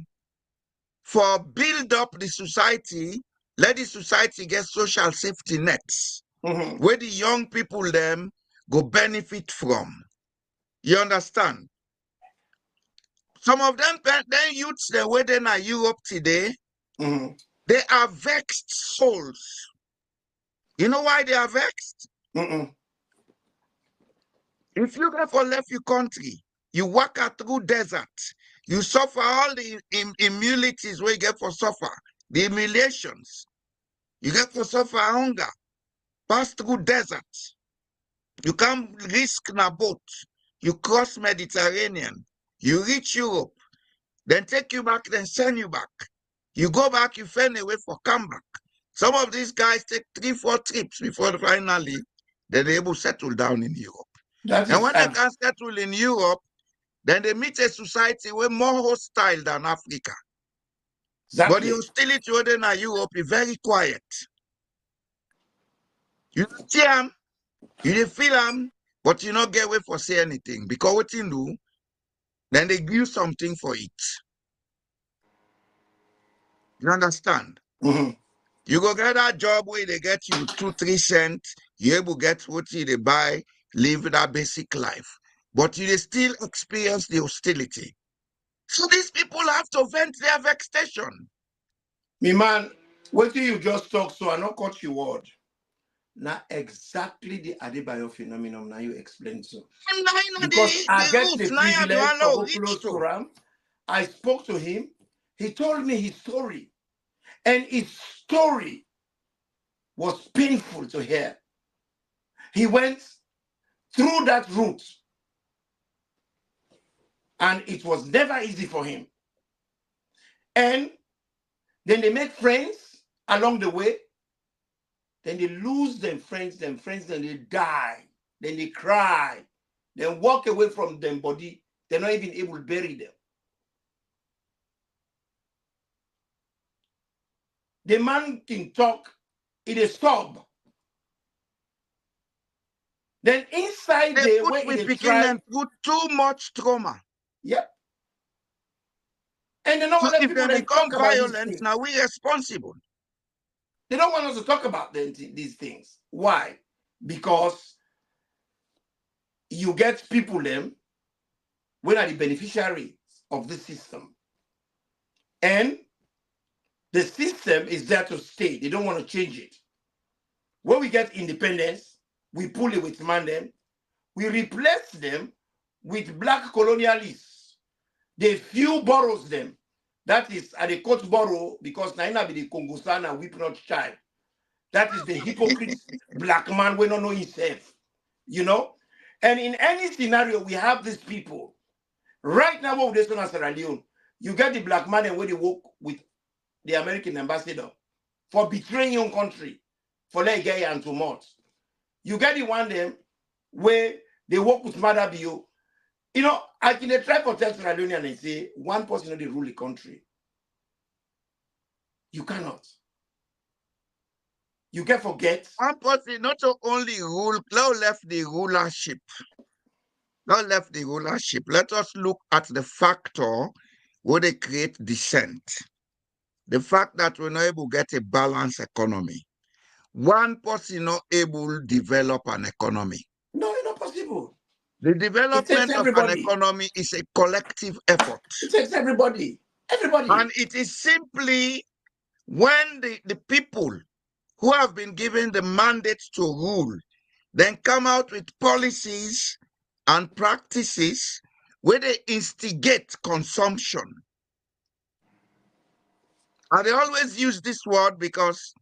build up the society, let the society get social safety nets, where the young people them go benefit from. You understand? Some of them, then youths, the way they are Europe today, they are vexed souls. You know why they are vexed? If you go for left your country, you walk out through desert, you suffer all the immunities where you get for suffer, the humiliations. You get for suffer hunger, pass through desert. You can't risk na boat. You cross Mediterranean. You reach Europe. Then take you back, then send you back. You go back, you find a way for come back. Some of these guys take 3-4 trips before finally they're able to settle down in Europe. And when they can settle in Europe, then they meet a society way more hostile than Africa. Exactly. But the hostility within Europe is very quiet. You see them, you feel them, but you not get away for say anything because what you do, then they give you something for it. You understand? Mm-hmm. You go get that job where they get you 2-3 cents, you able get what you they buy, live that basic life. But you still experience the hostility. So these people have to vent their vexation. Me man, what do you just talk so I not cut your word? Now exactly the Adebayo phenomenon now you explain so. And I know Because I the get root, the now you privilege don't to know go reach close to to. Ram. I spoke to him. He told me his story. And his story was painful to hear. He went through that route. And it was never easy for him. And then they make friends along the way. Then they lose them friends, then they die. Then they cry. Then walk away from them body. They're not even able to bury them. The man can talk, it is stop. Then inside They there, put where me it picking try, them through too much trauma. yep. And they don't So want to let if people they then become talk about these violent, things. now we responsible. They don't want us to talk about these things. Why? Because you get people them when are the beneficiaries of the system. And the system is there to stay. They don't want to change it. When we get independence, we pull it with man them. We replace them with black colonialists. They few borrows them. That is, at the court borrow because Naina be the Congo Sana whip not child. That is the hypocrite black man we don't know himself. You know? And in any scenario, we have these people. Right now, what they say Sierra Leone, you get the black man and where they work with the American ambassador for betraying your country, for let gay and tumult. You get the one them where they work with Mother Bio. You know, I can try for tell Sierra Leone and they say one person they rule the country. You cannot. You can forget. One person not to only rule, now left the rulership. Now left the rulership. Let us look at the factor where they create dissent. The fact that we're not able to get a balanced economy. One person not able to develop an economy. No, it's not possible. The It takes development of an everybody. economy is a collective effort. It takes everybody. Everybody. And it is simply when the people who have been given the mandate to rule then come out with policies and practices where they instigate consumption. And they always use this word because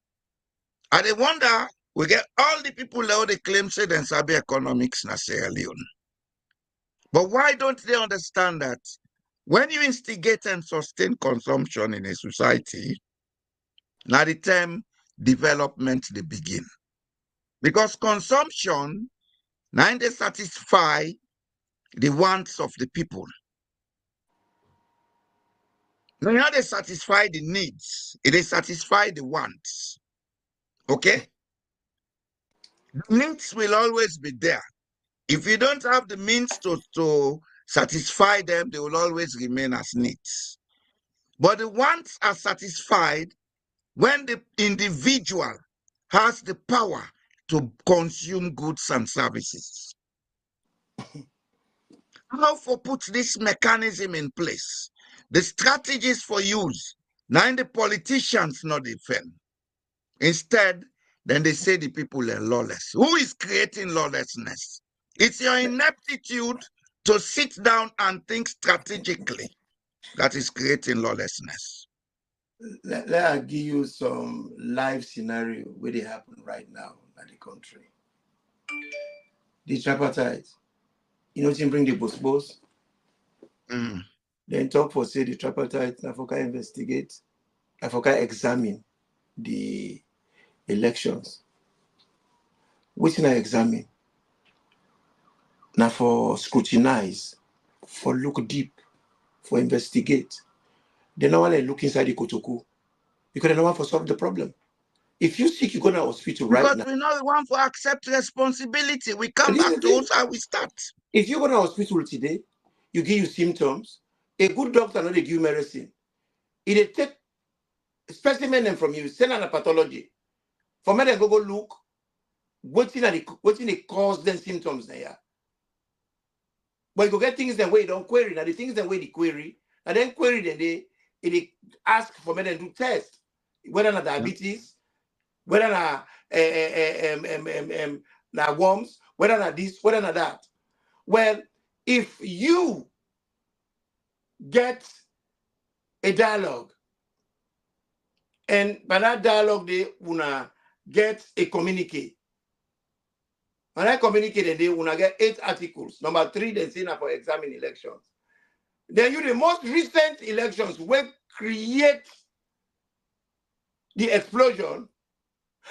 I wonder, we get all the people now they claim say they sabi economics na Sierra Leone. But why don't they understand that when you instigate and sustain consumption in a society, now the term development they begin. Because consumption, now they satisfy the wants of the people. Now they satisfy the needs, they satisfy the wants. Okay? The needs will always be there. If you don't have the means to satisfy them, they will always remain as needs. But the wants are satisfied when the individual has the power to consume goods and services. How for put this mechanism in place? The strategies for use, now the politicians not defend. Instead, then they say the people are lawless. Who is creating lawlessness? It's your ineptitude to sit down and think strategically that is creating lawlessness. Let I give you some live scenario where they happen right now in the country. The tripartite, you know, bring the boss. Mm. Then talk for say the tripartite, Nafoka investigate, Nafoka examine the elections. Which I examine? Now for scrutinize, for look deep, for investigate. They don't want to look inside the kotoku because they don't want to solve the problem. If you sick, you go to hospital because right now. we know we want to accept responsibility. We come This is back the to thing. how we start. If you go to hospital today, you give you symptoms. A good doctor not they give you medicine. They take specimen them from you, send on a pathology. For me, they go look what they cause them symptoms there. But you go get things that way don't query. Now the things that way they query, and then query then they ask for me to do test, whether na diabetes, whether na na worms, whether na this, whether na that. Well, if you get a dialogue, and by that dialogue they wanna get a communique. When I communicate, they wanna get 8 articles. Number 3, they say now for examine elections. Then you the most recent elections will create the explosion.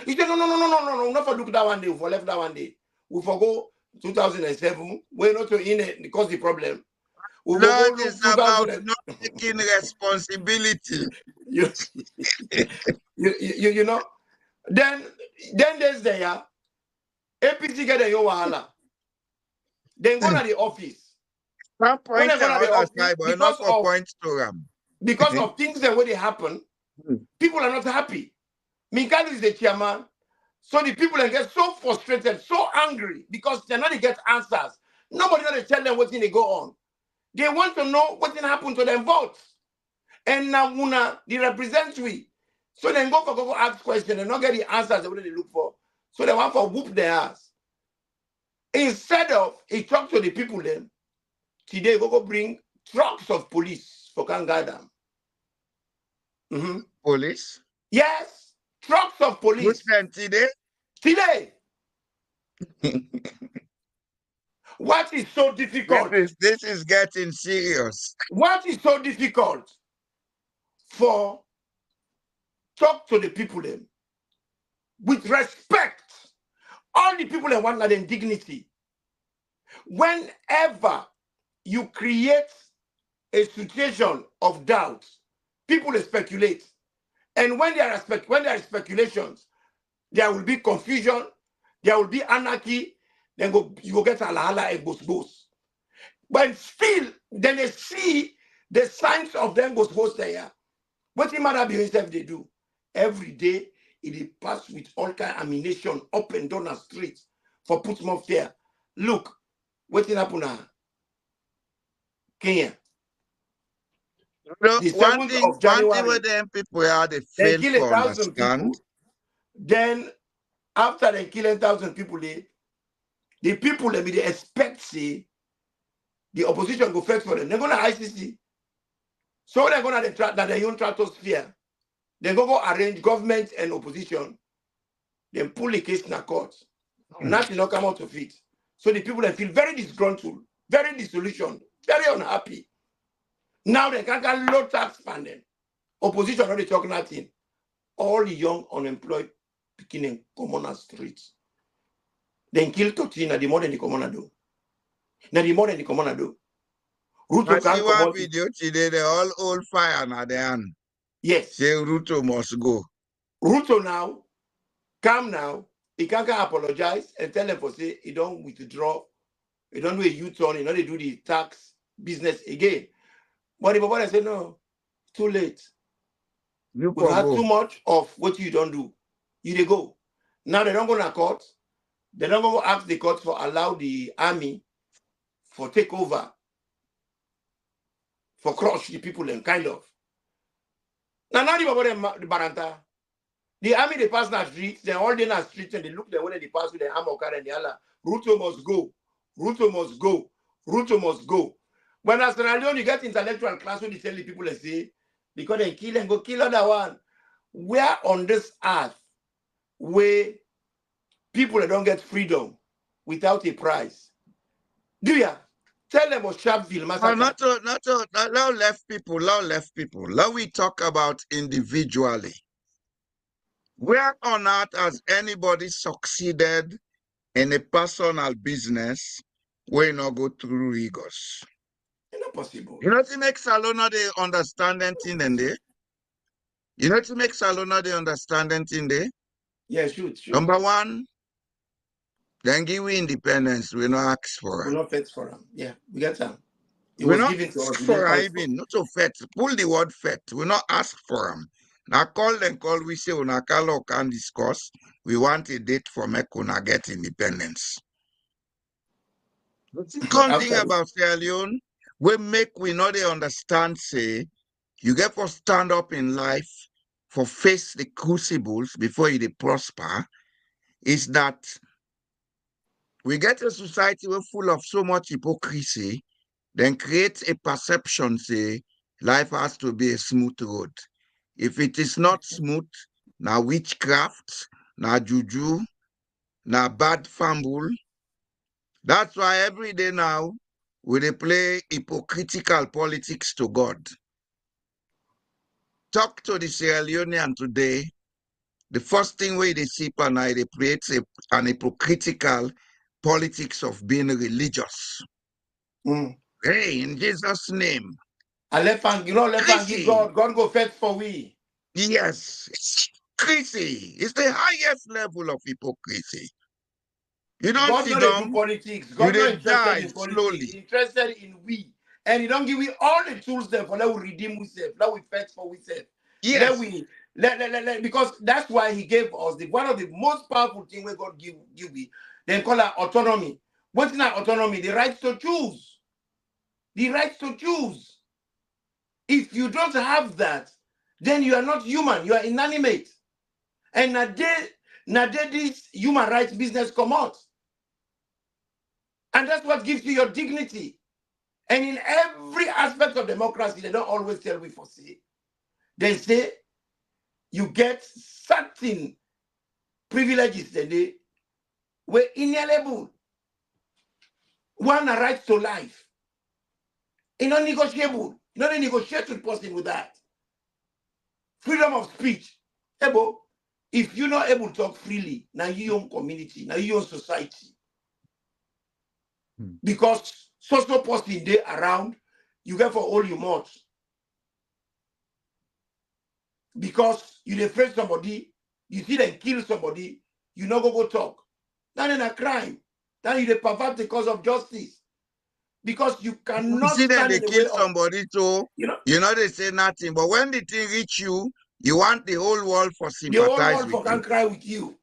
You say no, not for look that one day, for left that one day. We forgo 2007, we're not in it because the problem. We will No, go it is look about 2000. not taking responsibility. you know. Then there's there, APC get a yo wahala. Then go to the office. Some When point they go to the other office, side, but not for points to them. because of things that when they happen, people are not happy. Minkalu is the chairman. So the people that get so frustrated, so angry, because they're not to get answers. Nobody not to tell them what's going to go on. They want to know what's going to happen to their votes. And now they represent we. So then go ask questions and not get the answers that they look for. So they want for whoop their ass. Instead of he talk to the people then, today go bring trucks of police for can guard them. Police? Yes, trucks of police. Today? Today. What is so difficult? This is getting serious. What is so difficult for talk to the people then with respect? All the people that want them dignity. Whenever you create a situation of doubt, people speculate. And when there are speculations, there will be confusion, there will be anarchy, then you will get alahala and boss. But still, then they see the signs of them boss there. What the matter behind stuff they do? Every day, it pass with all kind of ammunition up and down the street for put more fear. Look, what happened now? Kenya. No, The one 7th thing of January, where them people are they they fail kill to 1,000 people. understand. Then after they kill 1,000 people, the people they expect say the opposition go first for them. They're gonna ICC. So they're gonna their own stratosphere. They go arrange government and opposition. Then pull the case in a court. Nothing not come out of it. So the people they feel very disgruntled, very disillusioned, very unhappy. Now they can't get low tax funding. Opposition not talk nothing. All the young unemployed beginning come on the streets. Then kill 13 the more than the commoner do. Now the more than the commoner do. I see one video today, they all old fire now they hand. Yes. Say Ruto must go. Ruto now, come now, he can't apologize and tell them for say he don't withdraw, he don't do a U-turn, he don't do the tax business again. But the Baba say no, too late. We've had too much of what you don't do. You they go. Now they don't go to court. They don't go ask the court for allow the army for take over, for crush the people and kind of. Now the Baba the Baranta. The army they pass that street, they all in that street and they look the way they pass with the armor car and the other. Ruto must go. Ruto must go. Ruto must go. When as Sierra Leone, you get intellectual class when they tell the people and say, because they kill and go kill other one. Where on this earth where people don't get freedom without a price? Do ya? Tell them about Sharpeville massacre. Now left people. Now we talk about individually. Where on earth has anybody succeeded in a personal business where you not go through rigors? It's not possible. You know to make Salona they understand anything in there? You know to make Salona they understand anything there? Yeah, shoot. Number one, then give we independence. We not ask for We're it. not fit for them. Yeah, we get them. It We was not given to ask us. We for didn't fight for. even, not so fet. Pull the word fet. We not ask for them. Now call them, call we say una call can discuss. We want a date for make una get independence. The second thing After about Sierra Leone, we know they understand, say, you get to stand up in life for face the crucibles before you prosper, is that we get a society full of so much hypocrisy, then create a perception, say, life has to be a smooth road. If it is not smooth, now witchcraft, now juju, now bad fumble. That's why every day now, we dey play hypocritical politics to God. Talk to the Sierra Leonean today, the first thing we they see panai, they create an hypocritical politics of being religious. Hey, in Jesus' name. and let and give Chrissy, God go fetch for we. yes, Chrissy is the highest level of hypocrisy. You don't God see not do them, politics. you God they not interested die in politics. slowly. He interested in we. And he don't give we all the tools there for let we redeem ourselves, let we fetch for ourselves. Let Yes, we let because that's why he gave us the one of the most powerful things we God give we. Then call it autonomy. What's not autonomy? The right to choose. The right to choose. If you don't have that, then you are not human, you are inanimate. And now this human rights business come out. And that's what gives you your dignity. And in every aspect of democracy, they don't always tell we for say. They say you get certain privileges that they were inalienable. One, a right to life. It's not negotiable. You not negotiate with person with that. Freedom of speech. Ebo, if you're not able to talk freely, now you own community, now you own society. Because social person they around, you get for all you want. Because you afraid somebody, you see them kill somebody, you not go talk. That ain't a crime. That you pervert the cause of justice. Because you you cannot see them, stand they in the kill way of, somebody too. you know, They say nothing. But when the thing reach you, you want the whole world for the whole sympathize world with for you. can cry with you.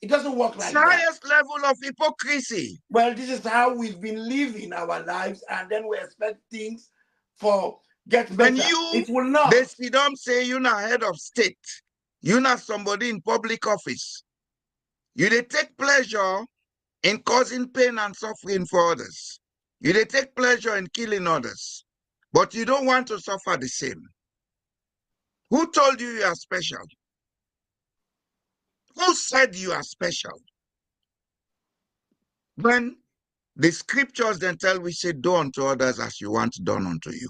It doesn't work It's like the that. highest level of hypocrisy. Well, this is how we've been living our lives, and then we expect things for get When better. you, It will they not. don't say you're not head of state, you're not somebody in public office. They take pleasure in causing pain and suffering for others. They take pleasure in killing others. But you don't want to suffer the same. Who told you are special? Who said you are special? When the scriptures then tell we say, do unto others as you want done unto you.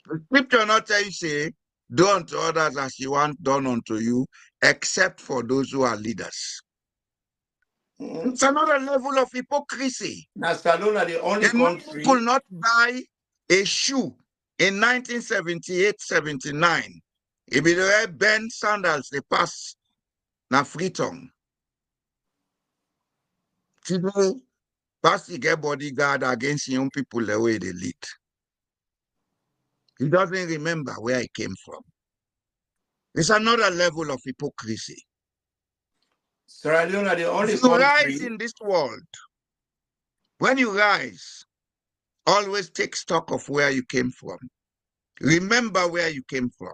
The scripture not tell you say, do unto others as you want done unto you, except for those who are leaders. It's another level of hypocrisy. Now, Salone are the only A man country. could not buy a shoe in 1978-79. If they wear bend sandals, they pass na Freetown. Today, Pastor get bodyguard against young people the way they lead. He doesn't remember where he came from. It's another level of hypocrisy. Sierra Leone are the If only you rise country. in this world, when you rise, always take stock of where you came from. Remember where you came from.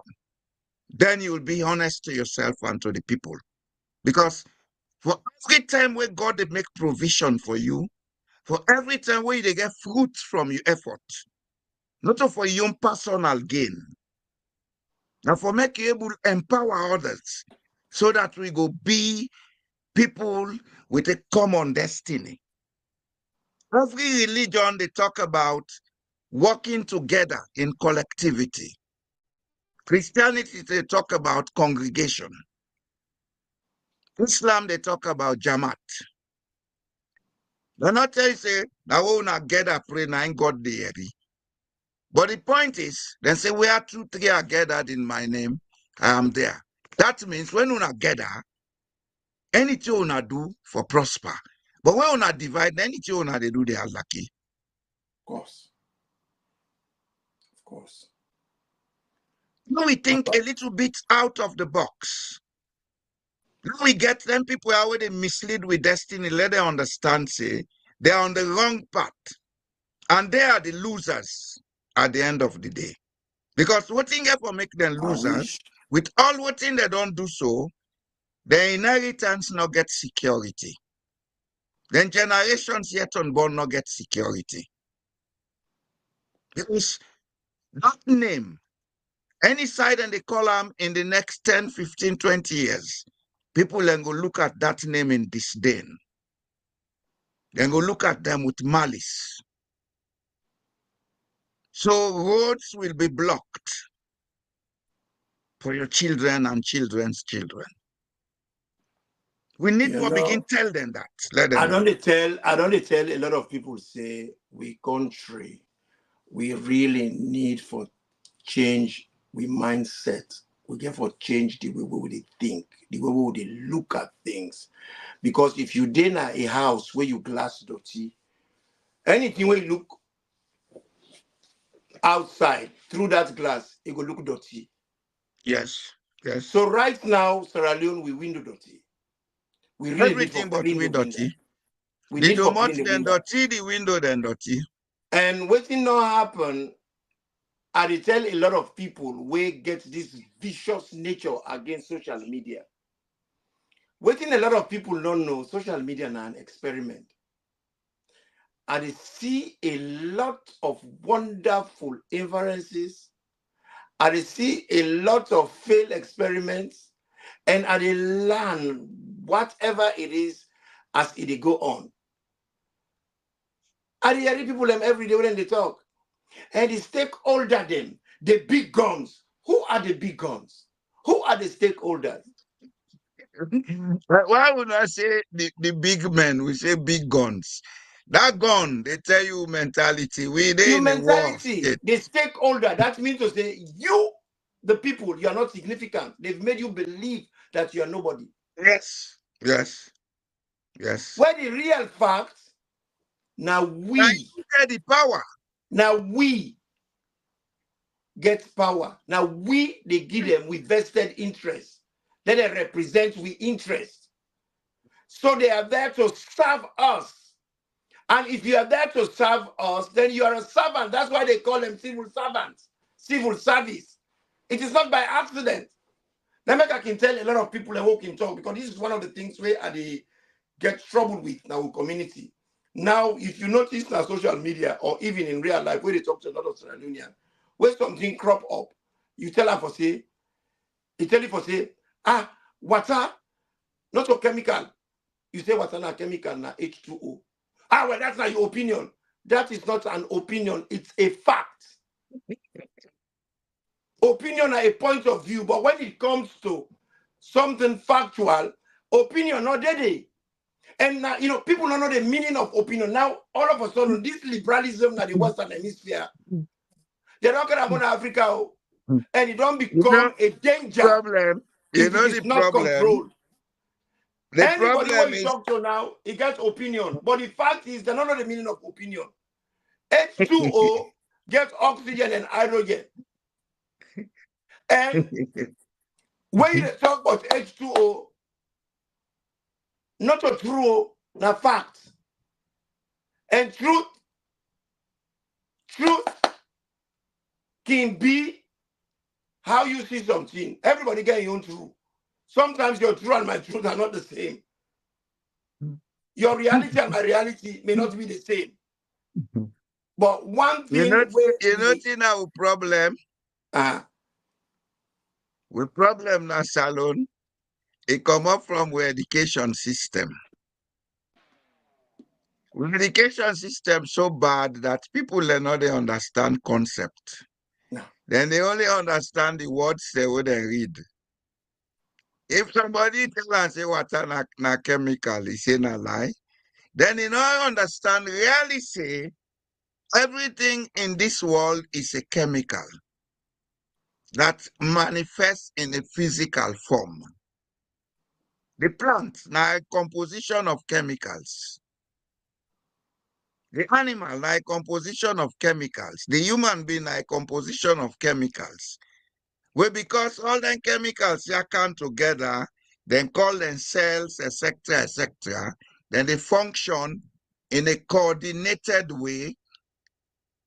Then you'll be honest to yourself and to the people. Because for every time where God they make provision for you, for every time where they get fruits from your effort, not for your own personal gain, and for make you able to empower others so that we go be people with a common destiny. Every religion they talk about working together in collectivity. Christianity they talk about congregation. Islam they talk about Jamaat. They're not tell you say, now we not gather pray, now ain't God there. But the point is, they say, where two, three are gathered in my name, I am there. That means when una gather, anything una do for prosper. But when una divide, anything una they do, they are lucky. Of course. Of course. Now we think a little bit out of the box. Now we get them people are where they mislead with destiny, let them understand, say, they're on the wrong path. And they are the losers at the end of the day. Because what thing ever make them losers, with all what thing they don't do so, their inheritance not get security. Then generations yet unborn not get security. Because that name, any side and they column in the next 10, 15, 20 years, people then go look at that name in disdain. Then go look at them with malice. So roads will be blocked for your children and children's children. We need to begin tell them that. Let them I don't tell a lot of people say we country, we really need for change we mindset. We get for change the way we would think, the way we would look at things. Because if you in a house where you glass dirty, anything where you look outside through that glass, it will look dirty. Yes, yes. So right now, Sierra Leone, we window dirty. We really everything but we dirty. We the need for domot clean the then window. dirty, the window then dirty. And what thing not happen, I tell a lot of people we get this vicious nature against social media. What thing a lot of people don't know, social media is an experiment. And they see a lot of wonderful inferences. And they see a lot of failed experiments. And they learn whatever it is as it go on. And they hear people them every day when they talk. And the stakeholder them, the big guns. Who are the big guns? Who are the stakeholders? Why would I say the big men? We say big guns. That gun, they tell you mentality. We they in a war state. The stakeholder, that means to say you, the people, you are not significant. They've made you believe that you are nobody. Yes, yes, yes. Where the real fact, now we get the power. Now we get power. Now we they give them with vested interest. Then they represent with interest. So they are there to serve us. And if you are there to serve us, then you are a servant. That's why they call them civil servants, civil service. It is not by accident. Now, I can tell a lot of people who can talk, because this is one of the things where they get trouble with in our community. Now, if you notice on social media or even in real life, where they talk to a lot of Sierra Leoneans, where something crop up, you tell them for say, water, not a chemical. You say water na chemical na H2O. Well, that's not your opinion. That is not an opinion. It's a fact. Opinion are a point of view, but when it comes to something factual, opinion not dead. And now, people don't know the meaning of opinion. Now, all of a sudden, this liberalism that the Western Hemisphere, they're not going to go to Africa, and it don't become a danger problem. if it is not controlled. Anybody who you talk to now, he gets opinion. But the fact is, they don't know the meaning of opinion. H2O gets oxygen and hydrogen. And when you talk about H2O, not a true, not fact. And truth can be how you see something. Everybody get your own truth. Sometimes your truth and my truth are not the same. Your reality and my reality may not be the same. But one thing... You know our problem? We problem na salon. It come up from our education system. With education system so bad that people not they understand concept. No. Then they only understand the words they would read. If somebody tell and say water na chemical, he say na lie. Then you know understand really say everything in this world is a chemical. that manifests in a physical form. The plant now a composition of chemicals. The animal like composition of chemicals. The human being like composition of chemicals. Well, because all them chemicals here come together, then call them cells, etc., etc., then they function in a coordinated way.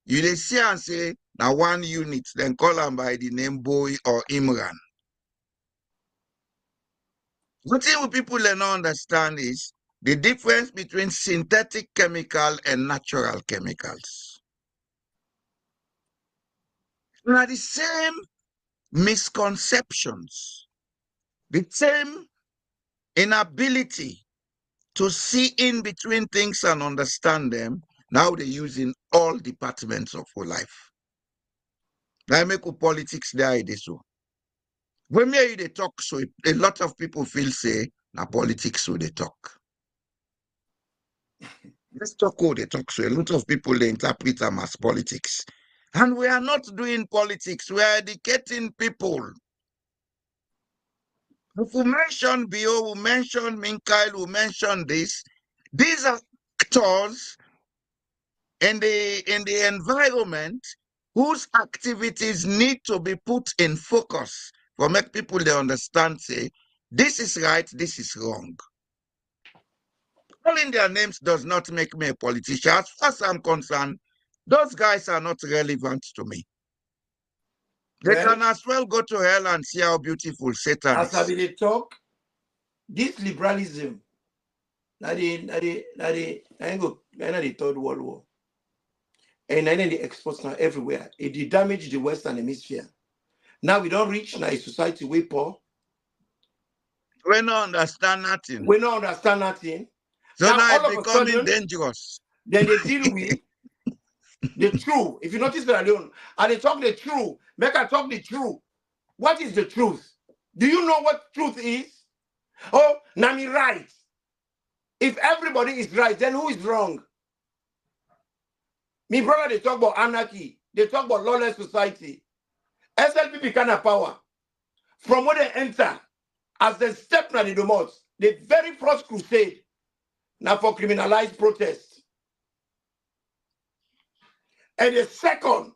You dey see and say, now one unit, then call them by the name Boy or Imran. What people don't understand is the difference between synthetic chemical and natural chemicals. Now the same misconceptions, the same inability to see in between things and understand them, now they use in all departments of our life. Now make politics there this so. When me they talk, so a lot of people feel say na politics so they talk. Let's talk how they talk. So a lot of people they interpret them as politics. And we are not doing politics, we are educating people. If we mention Bio, we mention Minkail, we mention this. These are actors in the environment whose activities need to be put in focus for make people they understand, say, this is right, this is wrong. Calling their names does not make me a politician. As far as I'm concerned, those guys are not relevant to me. They can as well go to hell and see how beautiful Satan is. As I be talk, this liberalism, na the Third World War, and then the exports now everywhere. It damaged the Western Hemisphere. Now we don't reach now a society we poor. We don't understand nothing. We don't understand nothing. So now all it's of becoming a sudden, dangerous. Then they deal with the truth. If you notice Sierra Leone, and they talk the truth, make I talk the truth. What is the truth? Do you know what truth is? Oh, Nami right. If everybody is right, then who is wrong? Me brother, they talk about anarchy. They talk about lawless society. SLP kind of power. From where they enter, as they step na the domot, the very first crusade, now for criminalized protest. And the second,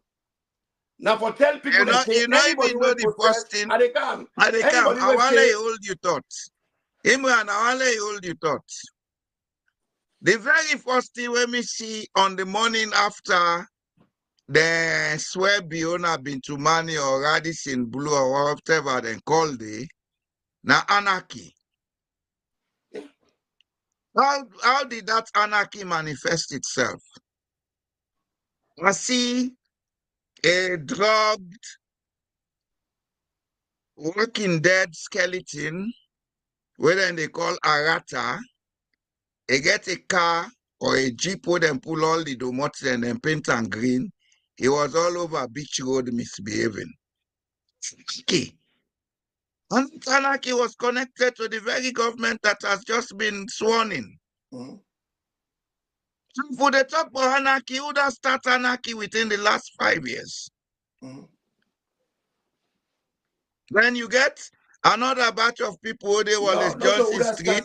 now for tell people You know, that say, anybody even know will the first protest, thing. and they come. Anybody will I say, hold you thoughts. Imran, I hold you thoughts. The very first thing when we see on the morning after the swear Biona been to Mani or Radisson Blue or whatever they called it, now anarchy. How did that anarchy manifest itself? I see a drugged, walking dead skeleton, whether they call Arata, they get a car or a jeep where they pull all the domots and then paint and green. He was all over Beach Road misbehaving. Okay. And anarchy was connected to the very government that has just been sworn in. mm-hmm. For the top of anarchy, who does start anarchy within the last 5 years? Mm-hmm. Then you get another batch of people who they Wallace Johnson Street,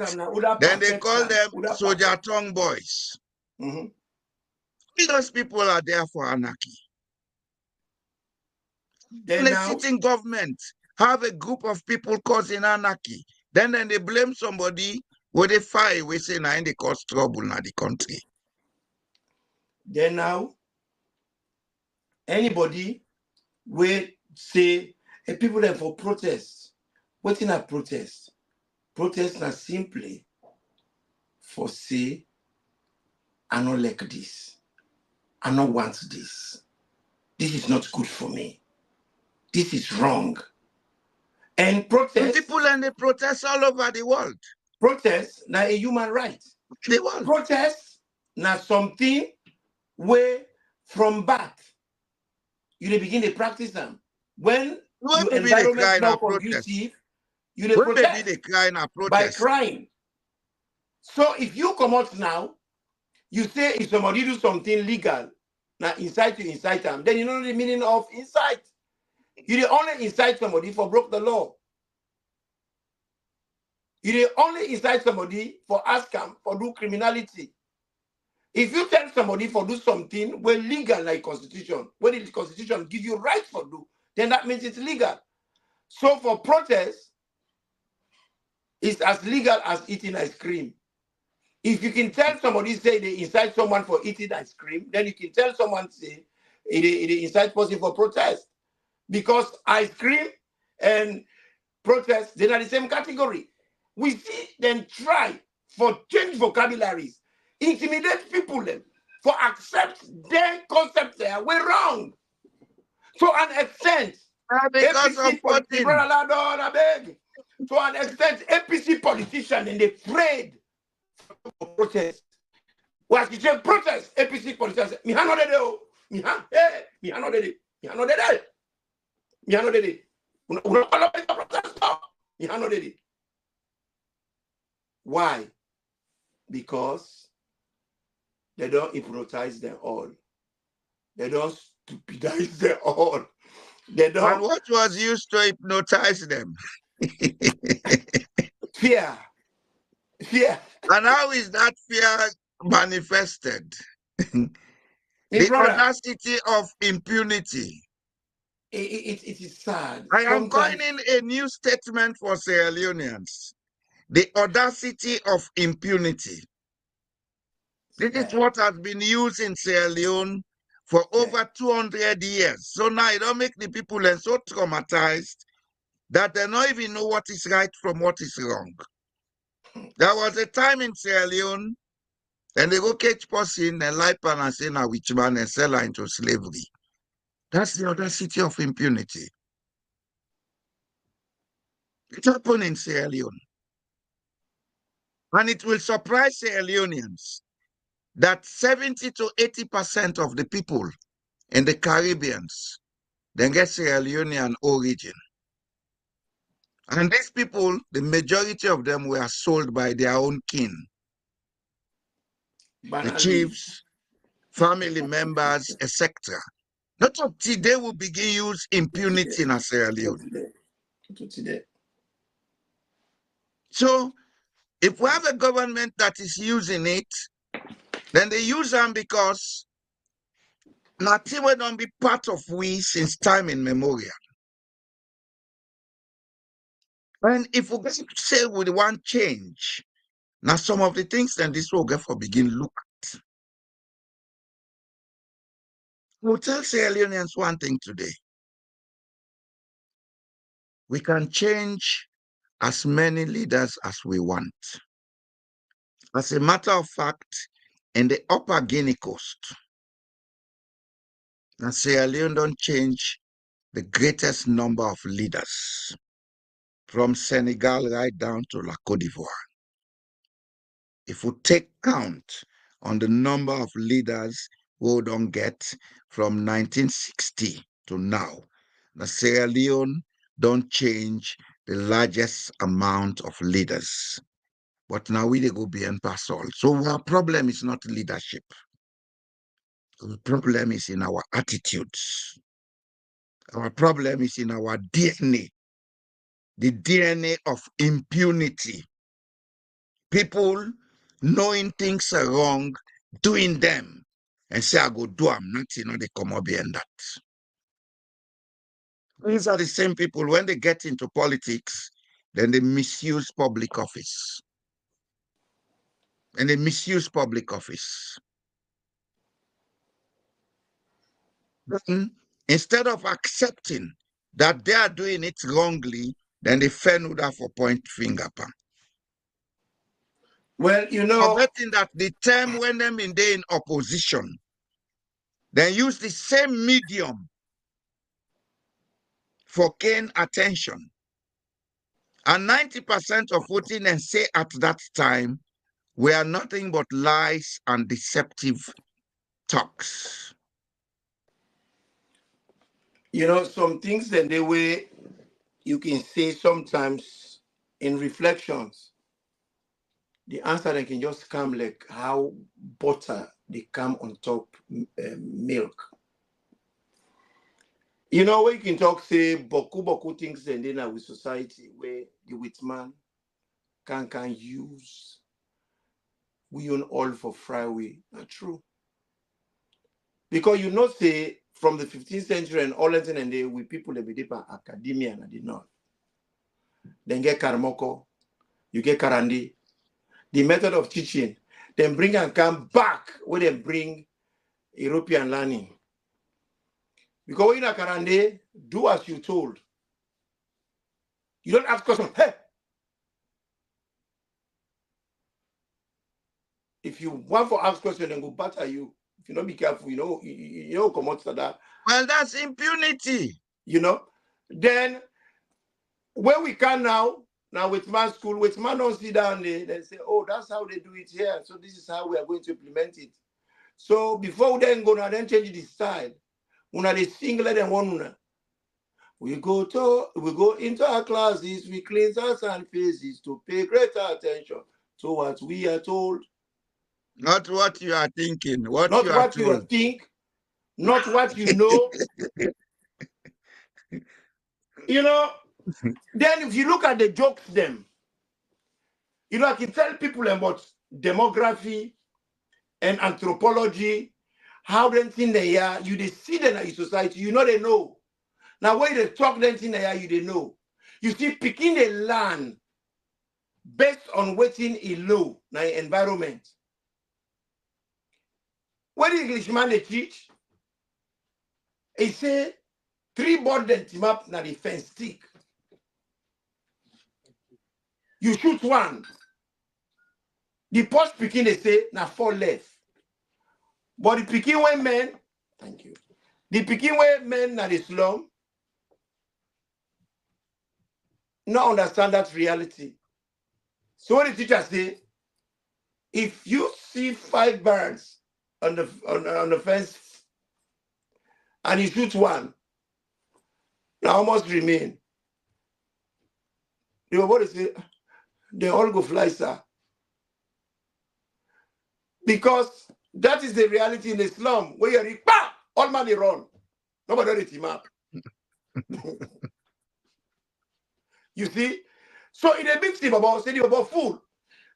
then they call them Soldier Tongue Boys. Mm-hmm. Those people are there for anarchy. Then the sitting government have a group of people causing anarchy. Then they blame somebody with a fire, we say now they cause trouble in the country. Then now, anybody will say, hey, people there for protest. What in a protest? Protest are simply for say, I don't like this. I don't want this. This is not good for me. This is wrong. And protest. People and they protest all over the world. Protest now a human right. The world. Protest now something where from birth you begin to practice them. When your environment is not conducive, you protest by crying. So if you come out now, you say if somebody do something legal, now incite you incite them, then you know the meaning of incite. You dey only incite somebody for broke the law. You dey only incite somebody for ask am for do criminality. If you tell somebody for do something well legal like constitution, when the constitution give you right for do, then that means it's legal. So for protest, it's as legal as eating ice cream. If you can tell somebody say they incite someone for eating ice cream, then you can tell someone say it incite person for protest. Because ice cream and protest, they're not the same category. We see them try for change vocabularies, intimidate people them, for accept their concept there were wrong. To an extent, Because of APC politician, voting. to an extent, APC politician and they afraid for protest. Well, you say protest, APC politicians say, me no de o, me no de, me no de. Why? Because they don't hypnotize them all. They don't stupidize them all. They don't. And what was used to hypnotize them? Fear. And how is that fear manifested? The Brother, audacity of impunity. It is sad. I am Sometimes, coining a new statement for Sierra Leoneans. The audacity of impunity. This is what has been used in Sierra Leone for over 200 years. So now it don't make the people so traumatized that they don't even know what is right from what is wrong. There was a time in Sierra Leone, and they go catch person and lie pan and say, now which man and sell her into slavery. That's the audacity of impunity. It happened in Sierra Leone. And it will surprise Sierra Leoneans that 70 to 80% of the people in the Caribbeans, they get Sierra Leonean origin. And these people, the majority of them were sold by their own kin. The chiefs, family members, etc. Not until they will begin use impunity in Sierra Leone. So if we have a government that is using it, then they use them because nothing will not be part of we since time immemorial. And if we say we want change, now some of the things then this will get for begin look at. We'll tell Sierra Leoneans one thing today. We can change as many leaders as we want. As a matter of fact, in the upper Guinea coast, now Sierra Leone don't change the greatest number of leaders from Senegal right down to La Côte d'Ivoire. If we take count on the number of leaders we don't get from 1960 to now, the Sierra Leone don't change the largest amount of leaders. But now we go beyond past all. So our problem is not leadership. The problem is in our attitudes. Our problem is in our DNA, the DNA of impunity. People knowing things are wrong, doing them, and say, I go do them, nothing, they come up behind that. These are the same people, when they get into politics, then they misuse public office. And they misuse public office. Then, instead of accepting that they are doing it wrongly, then they fend that for point finger. well, Forgetting that the term when them in opposition, they use the same medium for gain attention. And 90% of what they say at that time were nothing but lies and deceptive talks. Some things that the way you can say sometimes in reflections, the answer that can just come like how butter they come on top milk. You know, we can talk, say, boku things and then with society where the wit man can use we own all for Friday. Not true. Because you know, say, from the 15th century and all that and they with people that be deep in academia and the north. Then get Karamoko, you get Karandi. The method of teaching, then bring and come back where they bring European learning. Because when you're Karande, do as you're told. You don't ask questions. Hey! If you want to ask questions, then go batter you. If you don't be careful, you know, come out to that. Well, that's impunity. You know, then when we can now with man school, with man don't sit down there, they say, oh, that's how they do it here. So this is how we are going to implement it. So before we then go now, then change the style. Una the single and one. We go into our classes, we cleanse our and faces to pay greater attention to what we are told. Not what you are thinking, Not you are what told. you think, not what you know. You know, then if you look at the jokes, them, you know, I can tell people about demography and anthropology, how they think they are. You they see them in society, you know they know. Now when they talk them thing they are, you they know. You see, picking the land based on waiting in low now environment. When the Englishman they teach, he say 3 board then team up na the fence stick. You shoot one. The post picking they say na 4 left. But the picking when men, thank you. The picking when men na the slum, not understand that reality. So what the teacher say, if you see 5 birds on the fence and you shoot one, now almost remain. The boy say, they all go fly, sir. Because that is the reality in the slum where you're all man they run. Nobody don't team up. You see? So in a big team about saying about fool,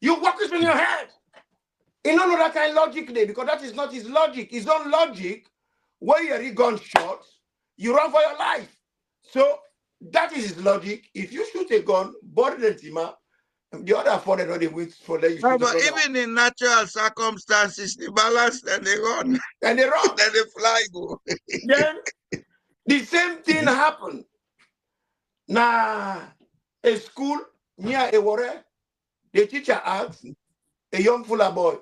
you walk this in your head. You don't know that kind of logic there, because that is not his logic. His own logic, where you're gunshot, you run for your life. So that is his logic. If you shoot a gun, body the team up, the other 4 they don't wait for them. No, but even in natural circumstances, they balance and they run. And they run. Then they fly go. Then the same thing happened. Now, a school near a warrior, the teacher asked a young fuller boy,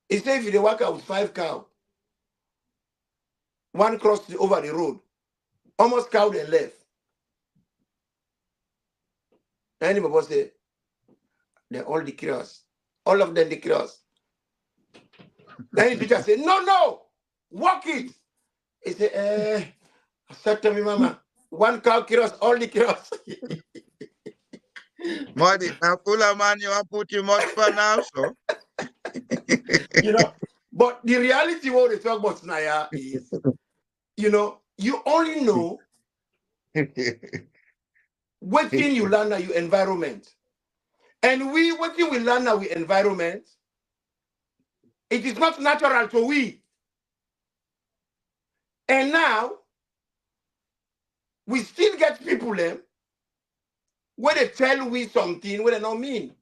he said, if you work out with 5 cows, one crossed over the road, almost cow and left. And the boy said, they're all the curious. All of them the curious. Then the teacher said, no, walk it. He said, said to me, mama, 1 cow curious, all the curious. Modi, now cooler man, you want put you much for now, so. You know, but the reality what they talk about Naya is, you know, you only know what thing you learn at your environment. And what thing we learn at our environment, it is not natural to we. And now, we still get people where they tell we something where they don't mean.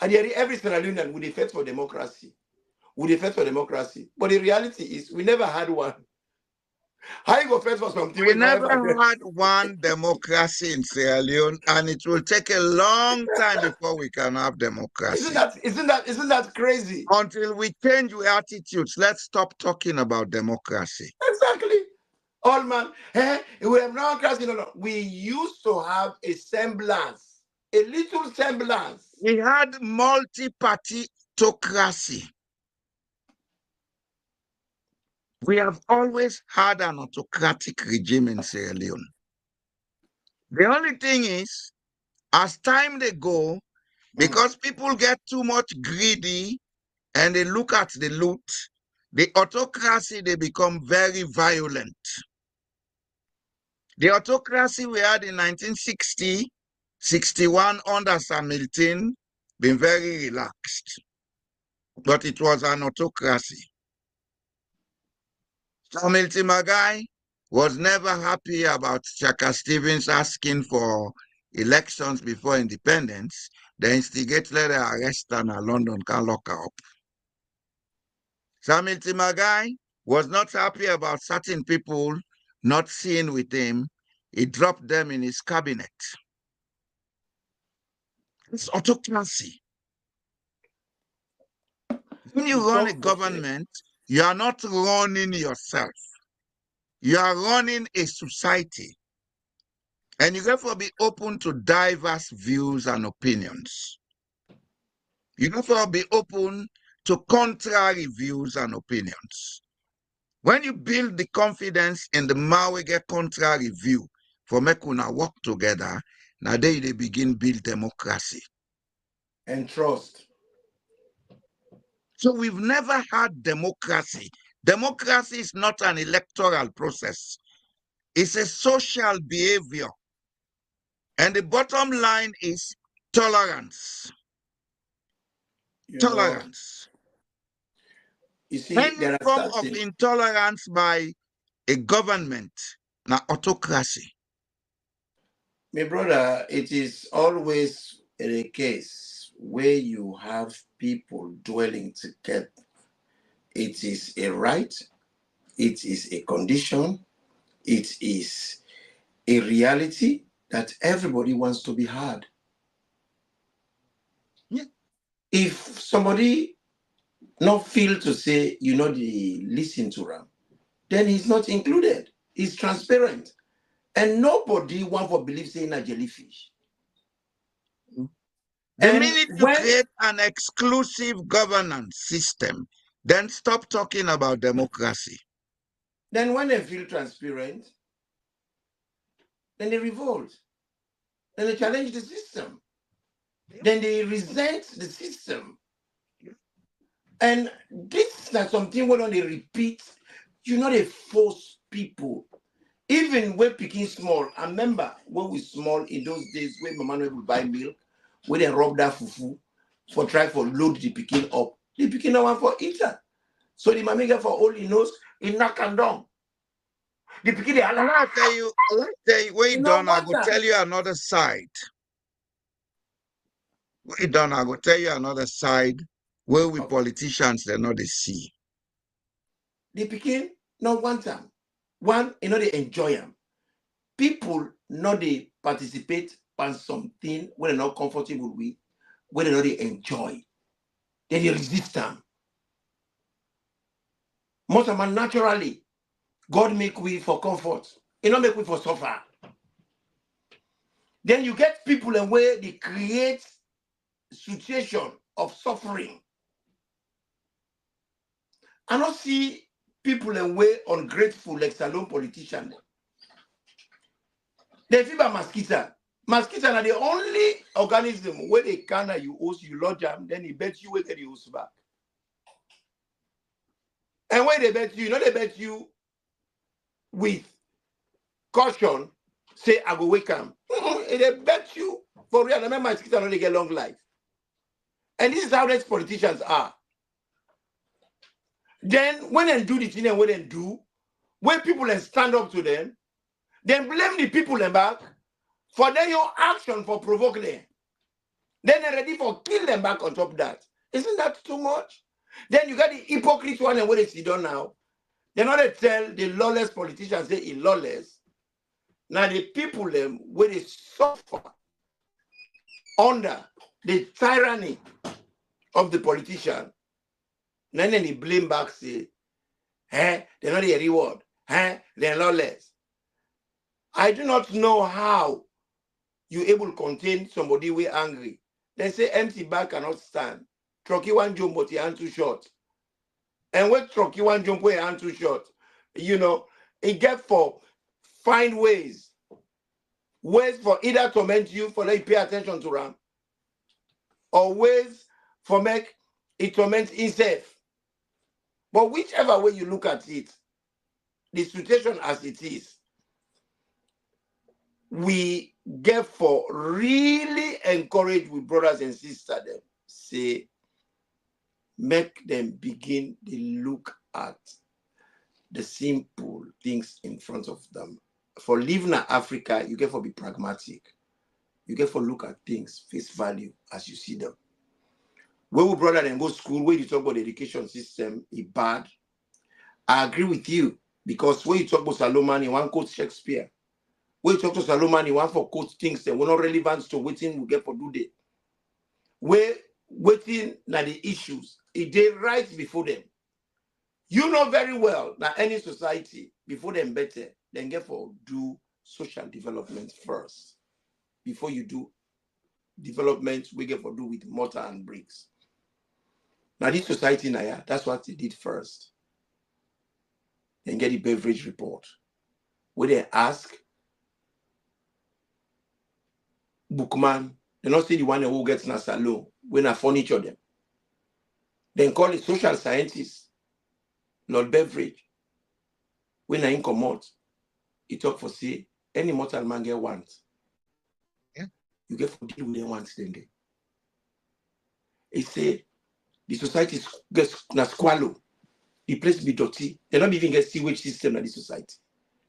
And every Sierra Leonean would fight for democracy. Would fight for democracy. But the reality is we never had one. How you go fight for something? We never had one democracy in Sierra Leone, and it will take a long time before we can have democracy. Isn't that crazy? Until we change our attitudes, let's stop talking about democracy. Exactly. All man, we have democracy. No. We used to have a semblance, a little semblance. We had multi-party-ocracy. We have always had an autocratic regime in Sierra Leone. The only thing is, as time they go, because people get too much greedy and they look at the loot, the autocracy, they become very violent. The autocracy we had in 1960, 61 under Hamilton, been very relaxed. But it was an autocracy. Hamilton Magai was never happy about Chaka Stevens asking for elections before independence. The instigated the arrest and London can lock her up. Hamilton Magai was not happy about certain people not seeing with him. He dropped them in his cabinet. It's autocracy. When you run a government, you are not running yourself. You are running a society. And you therefore be open to diverse views and opinions. You therefore be open to contrary views and opinions. When you build the confidence in the man we get contrary view for make una work together, now they begin build democracy. And trust. So we've never had democracy. Democracy is not an electoral process. It's a social behavior. And the bottom line is tolerance. Tolerance. You see, Any form of intolerance by a government, now autocracy. My brother, it is always a case where you have people dwelling together. It is a right, it is a condition, it is a reality that everybody wants to be heard. Yeah. If somebody not feel to say, you know, the listen to them, then he's not included. He's transparent. And nobody want to believe saying a jellyfish. The minute you create an exclusive governance system, then stop talking about democracy. Then when they feel transparent, then they revolt. Then they challenge the system. Then they resent the system. And this is not something when they repeat, you know, they force people. Even when picking small, I remember when we small in those days when my man would buy milk, when they rob that fufu for try for load the picking up. The picking up one for eater. So the mammy get for all he knows, he knock and down. The picking they I'll tell you, wait done, I will tell you another side. Wait done, I will tell you another side where we politicians they're not the see. The picking not one time. One, you know, they enjoy them. People know they participate on something when they're not comfortable with, when they know they enjoy. Then they resist them. Most of them naturally, God make way for comfort. He not make way for suffer. Then you get people in where they create situation of suffering. I don't see people in way ungrateful like salon politicians. They feel by mosquito. Mosquito are the only organism where they can you host, you lodge them, then he bet you where get you host back. And when they bet you, you know they bet you with caution, say I go wake them. They bet you for real. I remember mosquito don't get long life. And this is how these politicians are. Then when they do the thing and when they do, when people then stand up to them, then blame the people in back for their your action for provoking them. Then they're ready for kill them back on top of that. Isn't that too much? Then you got the hypocrite one and what they sit down now. They're not to tell the lawless politicians say it's lawless. Now the people them where they suffer under the tyranny of the politician, then they blame back say, they're not a reward, they're lawless. I do not know how you able to contain somebody we angry. They say empty bag cannot stand. Trucky one jump but your hand too short. And when trucky one jump your hand too short, you know, it get for find ways for either torment you for let you pay attention to them, or ways for make it torment itself. But whichever way you look at it, the situation as it is, we get for really encourage with brothers and sisters them, say, make them begin to look at the simple things in front of them. For living in Africa, you get for be pragmatic. You get for look at things face value as you see them. When we brother and go school, when you talk about the education system, it's bad. I agree with you, because when you talk about Solomon, you want quote Shakespeare. When you talk to Solomon, you want for quote things that were not relevant to waiting we get for do day. Where waiting na the issues, it they right before them. You know very well that any society before them better, then get for do social development first before you do development we get for do with mortar and bricks. Now this society now, that's what they did first. Then get the beverage report where they ask bookman, they not see the one who gets in a salon when a furniture them. Then call it social scientist, Lord Beverage. When I come out, he talk for say any mortal man get wants. Yeah. You get for deal with them wants then. He say the society gets na squallow, the place be dirty. They don't even get sewage system in the society.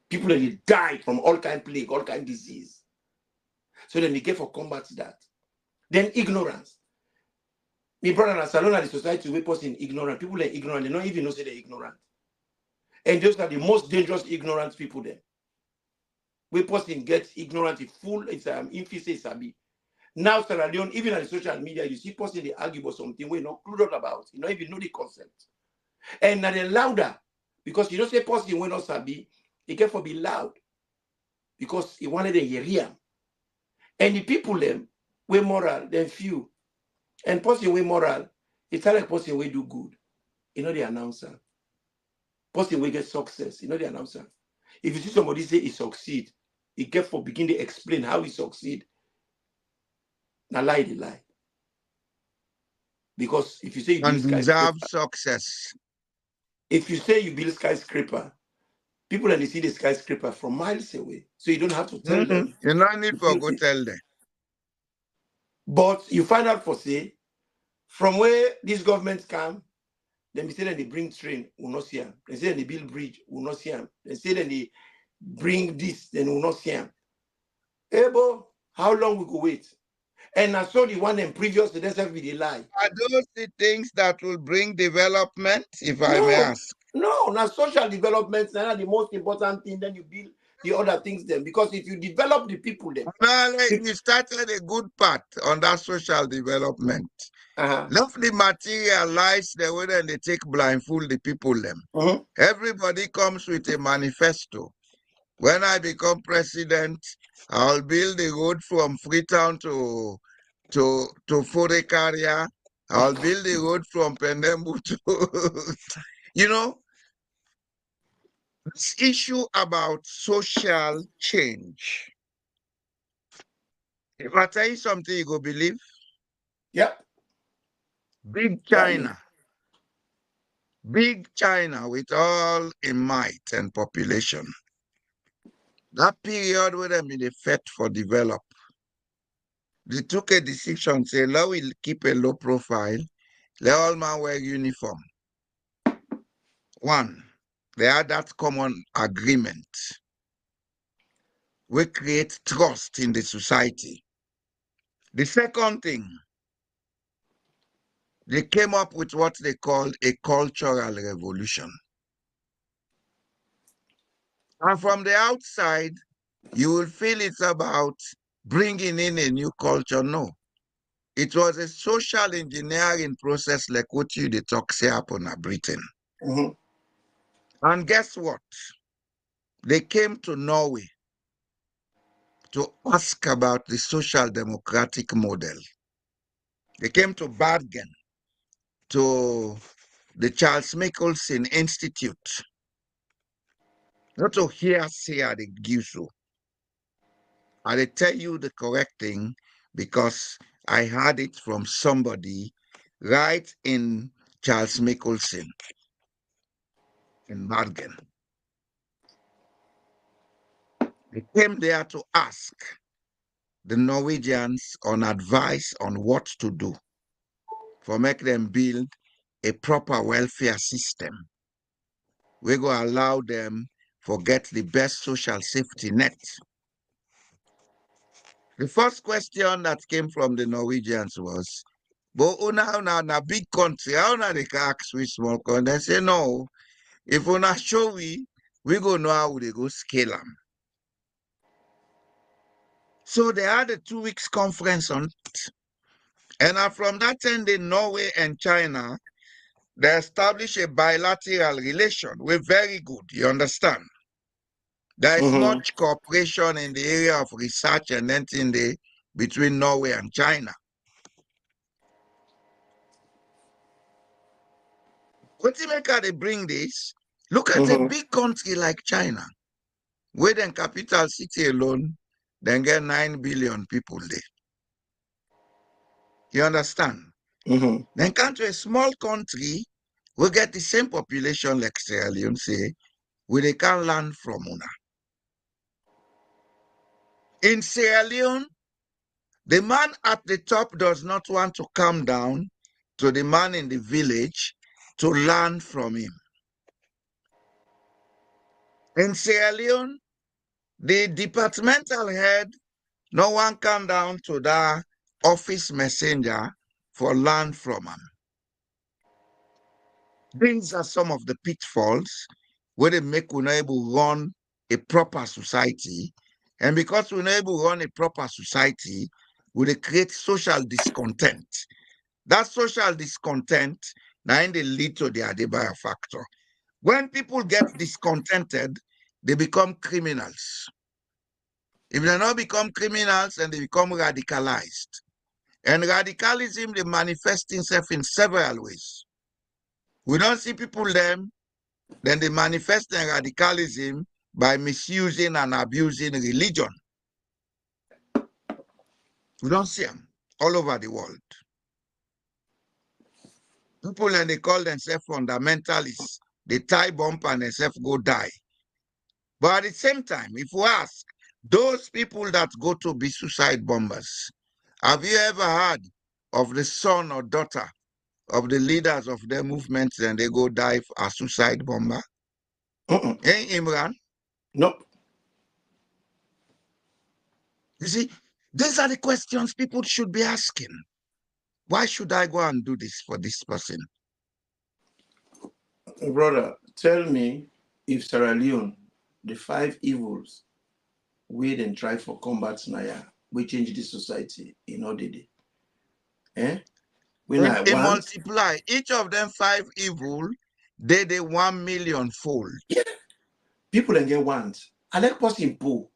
People they die from all kind of plague, all kind of disease. So then they get for combat that. Then ignorance. Me brother and salon at the society we person ignorant. People are ignorant, they don't even know say they're ignorant. And those are the most dangerous ignorant people there. We person get ignorant, full, it's emphasis sabi. Now Sierra Leone, even on the social media, you see person they argue about something we're not clued up about. You don't even know the concept. And now they're louder. Because you don't say person we're not sabi, he get for be loud. Because he wanted to hear him. And the people them we moral, then few. And person we moral, it's like person we do good. You know the announcer. Person we get success, you know the announcer. If you see somebody say he succeed, he get for begin to explain how he succeed. Now lie the lie. Because if you say you build And deserve skyscraper, success. if you say you build skyscraper, people only see the skyscraper from miles away. So you don't have to tell them. You no need for go tell them. But you find out for say, from where these governments come, then they say that they bring train, we'll not see them. They say that they build bridge, we'll not see them. They say that they bring this, then we'll not see them. Ebo, how long we go wait? And I saw the one in previous to themselves with the lie. Are those the things that will bring development, if I may No, ask? no, now social development is the most important thing, then you build the other things then. Because if you develop the people then. Well, you started a good part on that social development. Uh-huh. Love the materialize the way that they take blindfold the people them. Uh-huh. Everybody comes with a manifesto. When I become president, I'll build the road from Freetown to Forekaria. I'll build the road from Penembu to you know, this issue about social change. If I tell you something, you go believe. Yep. Big Tell me. China, big China with all in might and population. That period where they been effect for develop, they took a decision, say, let we keep a low profile, let all man wear uniform. One, they had that common agreement. We create trust in the society. The second thing, they came up with what they called a cultural revolution. And from the outside, you will feel it's about bringing in a new culture. No, it was a social engineering process like what you the talk say happen in Britain. Uh-huh. And guess what? They came to Norway to ask about the social democratic model. They came to bargain to the Charles Michelson Institute, not to hear say they give you. I they tell you the correct thing because I heard it from somebody right in Charles Michelson in Bergen. They came there to ask the Norwegians on advice on what to do for make them build a proper welfare system. We go allow them forget the best social safety net. The first question that came from the Norwegians was, but una big country, how na they can ask we small country? They say no. If una show we go know how they go scale them. So they had a 2 weeks conference on it. And from that time, Norway and China, they established a bilateral relation. We're very good, you understand? There is much cooperation in the area of research and anything between Norway and China. What do you make how they bring this? Look at a big country like China, where the capital city alone, then get 9 billion people there. You understand? Then come to a small country, we get the same population like Sierra Leone, say, where they can learn from una. In Sierra Leone, the man at the top does not want to come down to the man in the village to learn from him. In Sierra Leone, the departmental head, no one come down to the office messenger for learn from him. These are some of the pitfalls where they make we not able to run a proper society. And because we're not able to run a proper society, we create social discontent. That social discontent now they lead to the Adebayo factor. When people get discontented, they become criminals. If they not become criminals, and they become radicalized. And radicalism, they manifest itself in several ways. We don't see people then they manifest their radicalism by misusing and abusing religion. We don't see them all over the world. People and they call themselves fundamentalists. They tie bomb and themselves go die. But at the same time, if we ask those people that go to be suicide bombers, have you ever heard of the son or daughter of the leaders of their movements and they go die as suicide bomber? Hey, Imran? Nope. You see, these are the questions people should be asking. Why should I go and do this for this person? Brother, tell me if Sierra Leone, the 5 evils, we then try for combat Naya, we change the society in all the day. When If I they want, multiply each of them 5 evil, they 1 million fold. yeah, people then get want. I like person poor.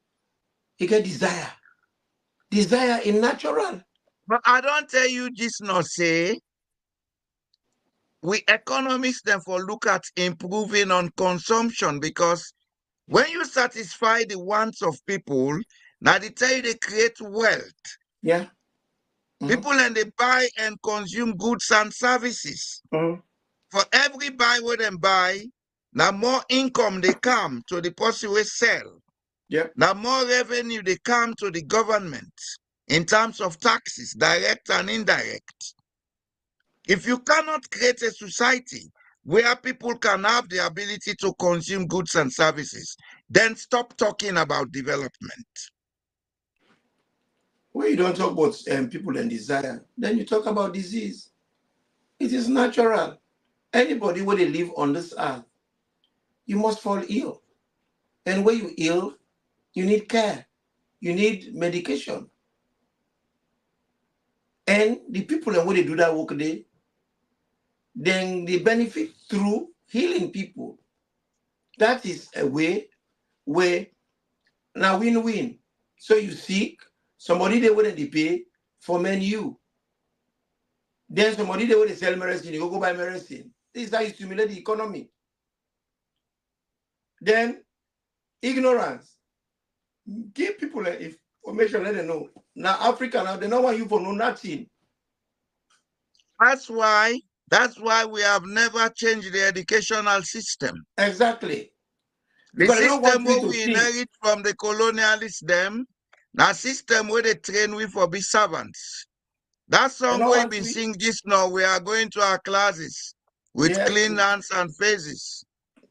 He get desire. Desire is natural. But I don't tell you just not say, we economists therefore look at improving on consumption, because when you satisfy the wants of people, now they tell you they create wealth. Yeah. People and they buy and consume goods and services. For every buy what them buy, now more income they come to the person we sell. Yeah. Now more revenue they come to the government in terms of taxes, direct and indirect. If you cannot create a society where people can have the ability to consume goods and services, then stop talking about development. When you don't talk about people and desire, then you talk about disease. It is natural. Anybody where they live on this earth, you must fall ill. And when you ill, you need care. You need medication. And the people and when they do that work there, then they benefit through healing people. That is a way where now win-win. So you seek somebody they wouldn't pay for menu. Then somebody they would sell medicine, you go buy medicine. This is how you stimulate the economy. Then ignorance. Give people information, let them know. Now Africa now they don't want you for know nothing. That's why we have never changed the educational system. Exactly. The Because they don't want system you where to we think. inherit from the colonialists them, now system where they train we for be servants. That They song don't we've want been we. singing just now, we are going to our classes with Yeah, clean hands and faces.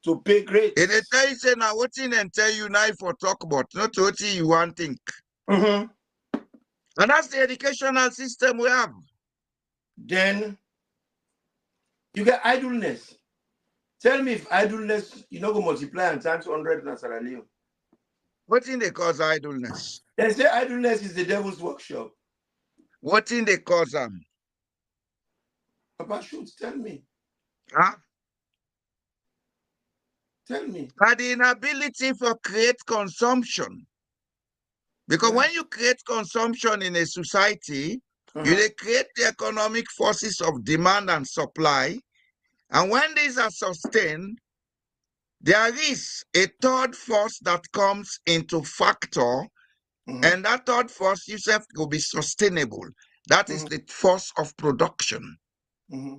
to pay If they grades. tell you, say, now what in and tell you now for talk about, not what you want think. Mm-hmm. And that's the educational system we have. Then you get idleness. Tell me if idleness, you know, go multiply and times 100 in Sierra Leone. What in they cause idleness? They say idleness is the devil's workshop. What in they cause them? Papa Schultz, tell me. Huh? Tell me. And the inability for create consumption. Because Yeah. when you create consumption in a society, you Uh-huh. they create the economic forces of demand and supply. And when these are sustained, there is a third force that comes into factor, Mm-hmm. and that third force yourself will be sustainable. That is the force of production. Mm-hmm.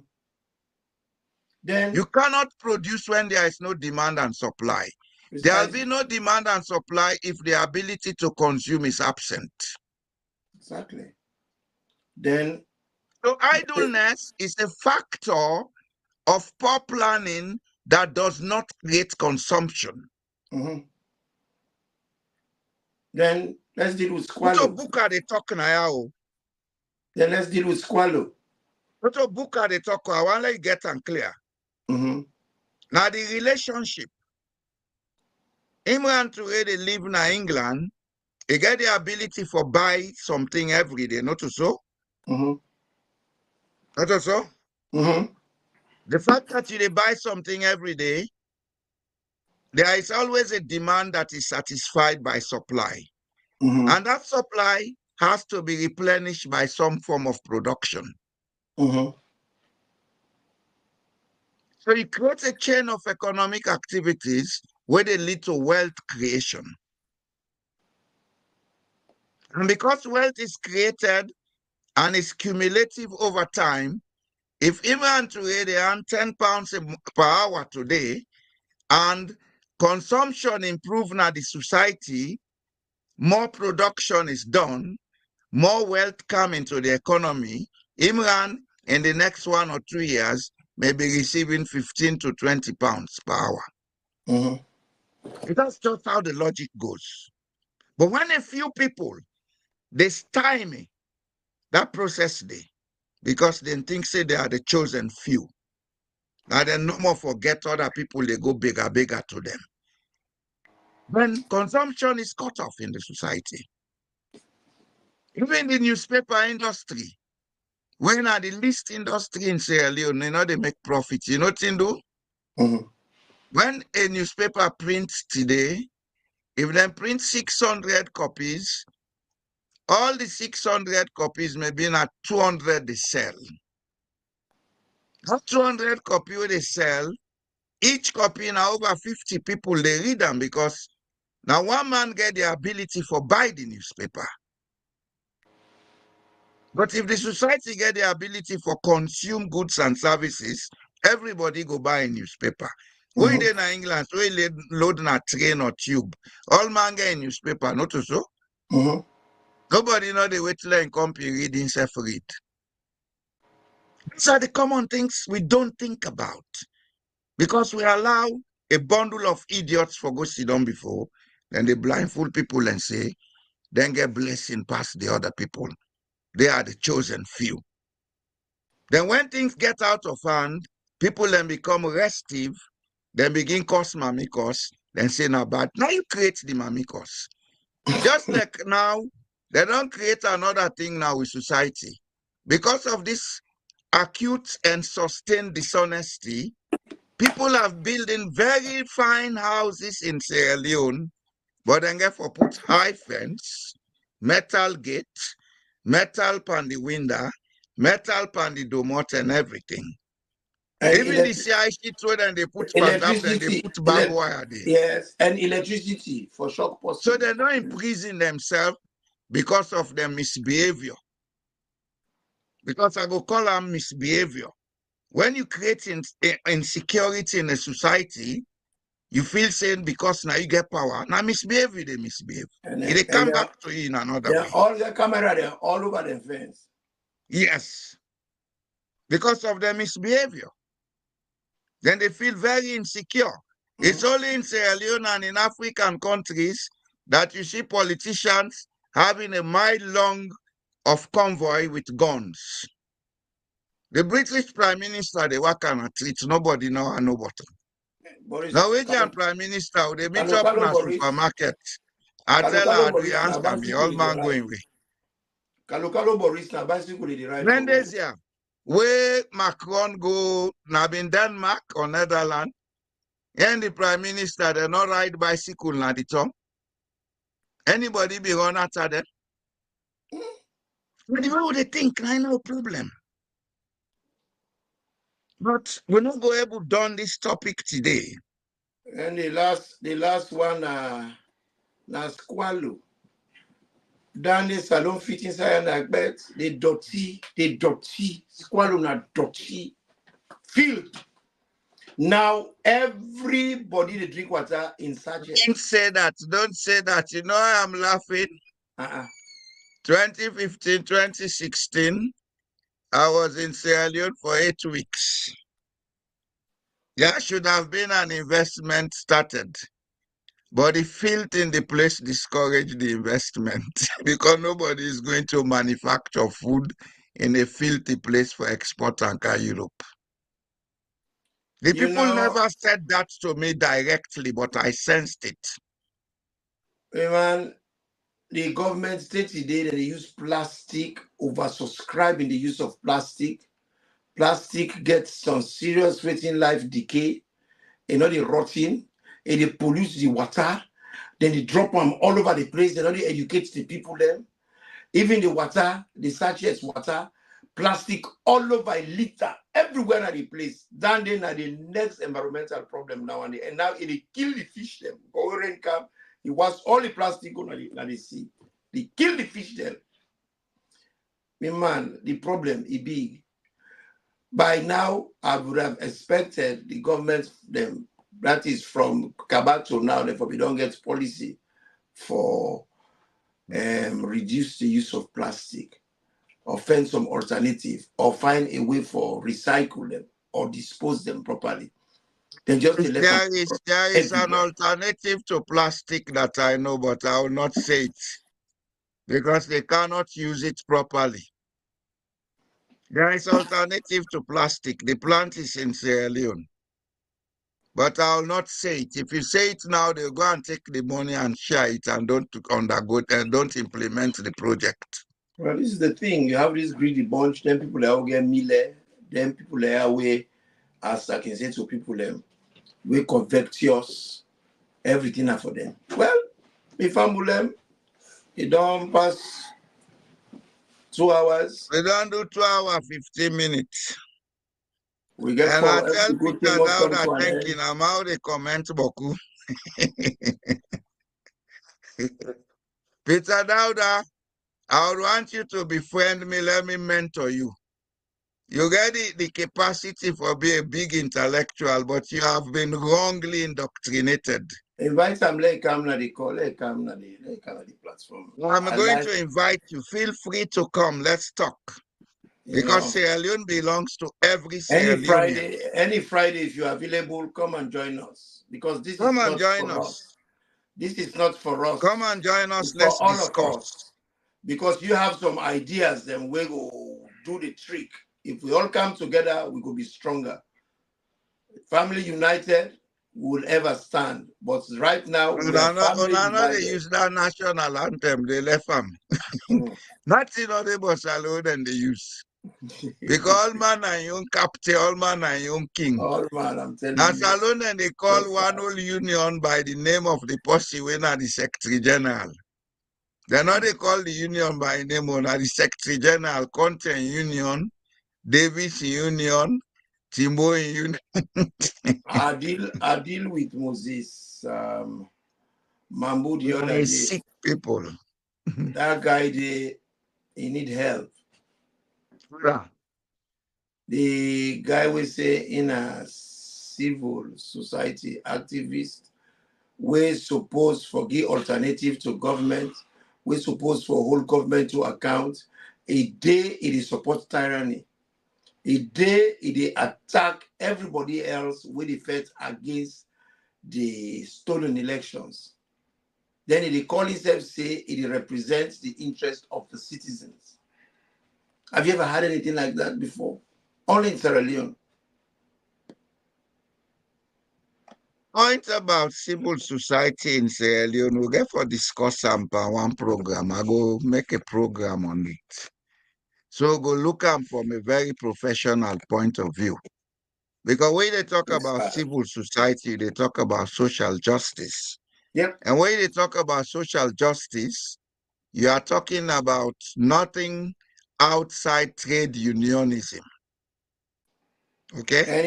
Then You cannot produce when there is no demand and supply. There will be precisely. no demand and supply if the ability to consume is absent. Exactly. Then So idleness is a factor of poor planning that does not create consumption. mm-hmm. Then let's deal with Toto squalor. buka de talk na yao. Then let's deal with squalor. Toto buka de talk, I want to get and clear. Mm-hmm. Now the relationship. Imran to where they live in England, he get the ability for buy something every day, not so? Mm-hmm. Not so? Mm-hmm. The fact that you buy something every day, there is always a demand that is satisfied by supply. Mm-hmm. And that supply has to be replenished by some form of production. Mm-hmm. So it creates a chain of economic activities where they lead to wealth creation. And because wealth is created and is cumulative over time, if even today they earn 10 pounds per hour today, and consumption improves in the society, more production is done, more wealth come into the economy. Imran, in the next 1 or 2 years, may be receiving 15 to 20 pounds per hour. Mm-hmm. That's just how the logic goes. But when a few people, they stymie that process day, because they think say they are the chosen few, and then no more forget other people, they go bigger, bigger to them. When consumption is cut off in the society, even the newspaper industry, when are the least industry in Sierra Leone, you know, they make profits. You know what they do? Mm-hmm. When a newspaper prints today, if they print 600 copies, all the 600 copies may be at 200 they sell. That 200 copy they sell, each copy now over 50 people, they read them because now one man get the ability for buy the newspaper. But if the society get the ability for consume goods and services, everybody go buy a newspaper. We Mm-hmm. in England, so we load na train or tube. All man get a newspaper, not so. Mm-hmm. Nobody know the way to learn company reading self read. These are the common things we don't think about because we allow a bundle of idiots for go sit down before, then they blindfold people and say, then get blessing past the other people. They are the chosen few. Then when things get out of hand, people then become restive, then begin cause mamikos, then say now bad. Now you create the mamikos. Just like now, they don't create another thing now with society. Because of this acute and sustained dishonesty, people have building very fine houses in Sierra Leone, but then get for put high fence, metal gate, metal pan the window, metal pan the domot and everything. And Even the CIC throw and they put pantap, then they electricity. put barbed wire there. Yes, and electricity for shock So posting. they're not imprison themselves because of their misbehavior. Because I go call them misbehavior. When you create insecurity in a society, You feel saying because now you get power, now misbehave, they misbehave. And They come back to you in another way. All the camera, they're all over the fence. Yes. Because of their misbehavior. Then they feel very insecure. It's only in Sierra Leone and in African countries that you see politicians having a mile long of convoy with guns. The British Prime Minister, they work on a treat. Nobody know and nobody. Norwegian Prime Minister, they meet up in a supermarket. I tell her, do you answer me? All man going away. Kalo Boris na bicycle is the right. Then this year, where Macron go, now in Denmark or Netherlands, and the Prime Minister, they not ride bicycle na the tongue. Anybody be run after them? But you know they think, I no problem. But we're not going able to done this topic today. And the last one, na squallow. Down the salon fit inside like bed. They dirty. Squallow na dirty. Filth. Now everybody they drink water in sachets. Don't say that. Don't say that. You know I'm laughing. 2015, 2016, I was in Sierra Leone for 8 weeks. There should have been an investment started. But the filth in the place discouraged the investment because nobody is going to manufacture food in a filthy place for export and Europe. The people never said that to me directly, but I sensed it. Man, the government states today that they use plastic, oversubscribe in the use of plastic. Plastic gets some serious waiting life decay, they rotting, and they pollute the water. Then they drop them all over the place. They don't educate the people then. Even the water, the sachets water, plastic all over a litter, everywhere at the place. Then the next environmental problem now and now it kill the fish them. Go rain come, it was all the plastic on the sea. They kill the fish them. Man, the problem is big. By now, I would have expected the government, them that is from Kabak to now, therefore we don't get policy for reduce the use of plastic, or find some alternative, or find a way for recycle them or dispose them properly. Then just there is an alternative to plastic that I know, but I will not say it because they cannot use it properly. There is alternative to plastic. The plant is in Sierra Leone. But I will not say it. If you say it now, they'll go and take the money and share it and don't undergo and don't implement the project. Well, this is the thing. You have this greedy bunch, then people that will get mille, then people that are way, as I can say to people, we covetous, everything are for them. Well, if I'm with them, it don't pass 2 hours. We don't do 2 hours, 15 minutes. We get and I tell Peter Dauda, thinking I'm how they comment Boku. Peter Dauda, I would want you to befriend me, let me mentor you. You get the capacity for being a big intellectual, but you have been wrongly indoctrinated. Invite some let come na the call, let come na the platform. I'm going to invite you. Feel free to come. Let's talk. Because Sierra Leone belongs to every Sierra Leonean. Any Friday, if you're available, come and join us. Because this come is and not join for us. This is not for us. Come and join us. It's Let's for all discuss. of us. Because you have some ideas, then we go do the trick. If we all come together, we could be stronger. Family united will ever stand. But right now, we are family united. They use that national anthem. They left them. Nothing other but salute and they use. Because all man and young captain, all man and young king. All man, I'm telling now, you. Salone and they call one whole union by the name of the posse when are the Secretary General. They're not they call the union by name on the Secretary General, Content Union, Davis Union, Timbo Union. I deal with Moses Mambo the other day. Sick people. That guy he need help. Yeah. The guy will say in a civil society activists. We suppose for give alternative to government. We suppose for hold government to account. A day it is support tyranny. A day it attack everybody else with the fight against the stolen elections. Then it call itself say it represents the interest of the citizens. Have you ever had anything like that before? Only in Sierra Leone. Point about civil society in Sierra Leone, we'll get for discuss some one program. I go make a program on it. So go look at from a very professional point of view. Because when they talk about civil society, they talk about social justice. Yep. And when they talk about social justice, you are talking about nothing outside trade unionism. Okay? And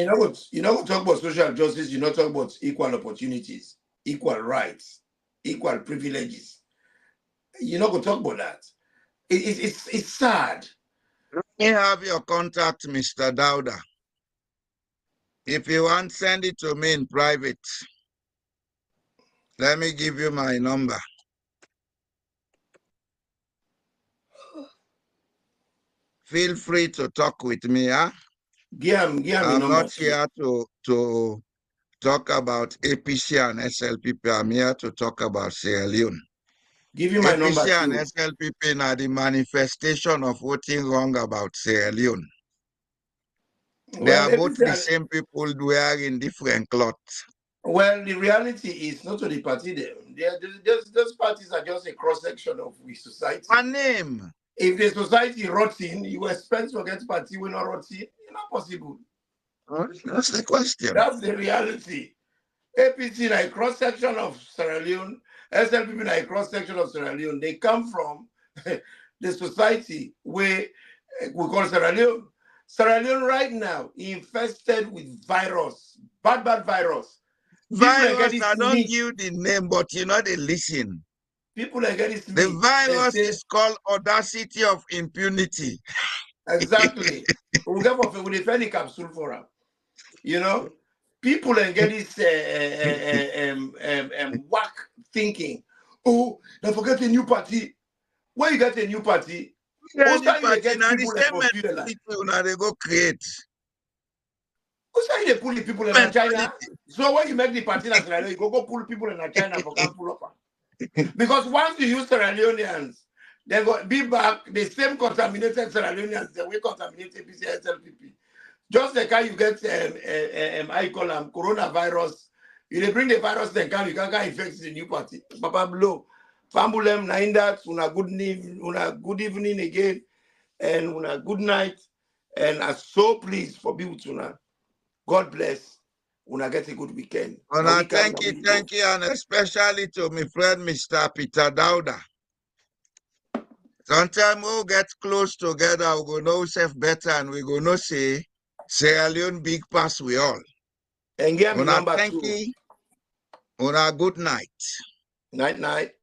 you know talk about social justice, you know talk about equal opportunities, equal rights, equal privileges. You know go talk about that. It's sad. Let me have your contact, Mr. Dauda. If you want, send it to me in private. Let me give you my number. Feel free to talk with me, huh? I'm not here to talk about APC and SLPP. I'm here to talk about Sierra Leone. Give you my number APC and too. SLPP are the manifestation of what's wrong about Sierra Leone. They are both the same people wearing different clothes. Well, the reality is not to the party them. Those parties are just a cross-section of we society. A name. If the society rotten, you expect to get party when not rotten. It's not possible. That's the question. That's the reality. APC is a cross-section of Sierra Leone. SLPP is a cross-section of Sierra Leone. They come from the society where we call Sierra Leone. Sierra Leone right now infested with virus, bad virus. Virus, I don't give you the name, but you know they listen. People are getting the virus is called Audacity of impunity. Exactly. We get for we defend the capsule for them. You know, people are getting whack thinking. Oh, they forget a new party. When you get a new party, most time you get people now they go create. Who's saying they pull the people in China? So when you make the party in Sierra Leone, you go pull people in China for come pull up. Because once you use Sierra Leoneans, they go be back the same contaminated Sierra Leoneans that we contaminate APC SLPP. Just like how you get I call them coronavirus. You bring the virus, then you can infect the new party. Papa Blow. Fambulem Naindat, una good evening again, and una good night. And I'm so pleased for people tonight. God bless. Una get a good weekend. Thank you, and especially to my friend Mr. Peter Dauda. Sometimes we'll get close together, we'll go know self better, and we're going to say Sierra Leone big pass we all. And give me number thank 2. You. Una good night. Night.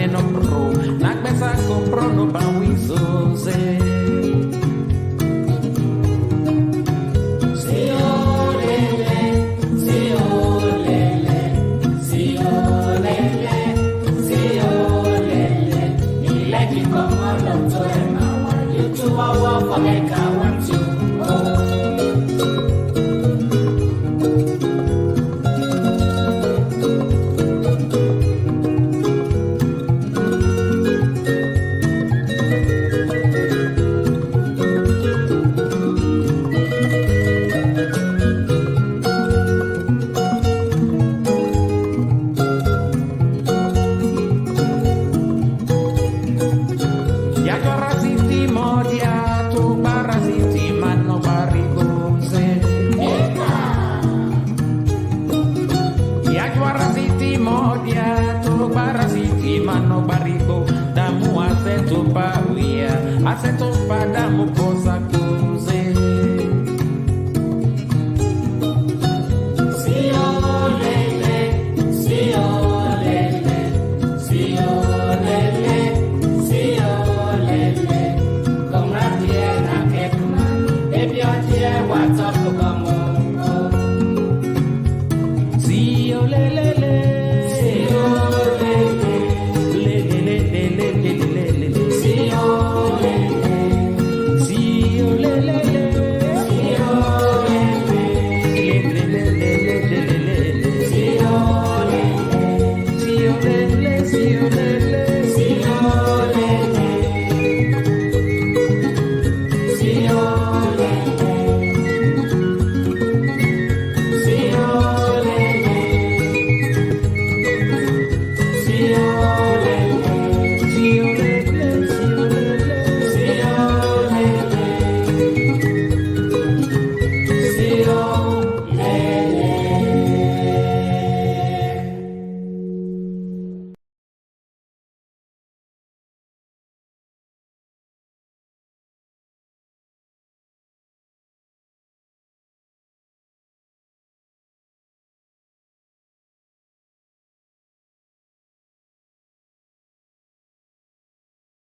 paneno pro, nagbesa compro no bawizoze. Aceto pada mukosa kuze. Si o lele, si o lele, si o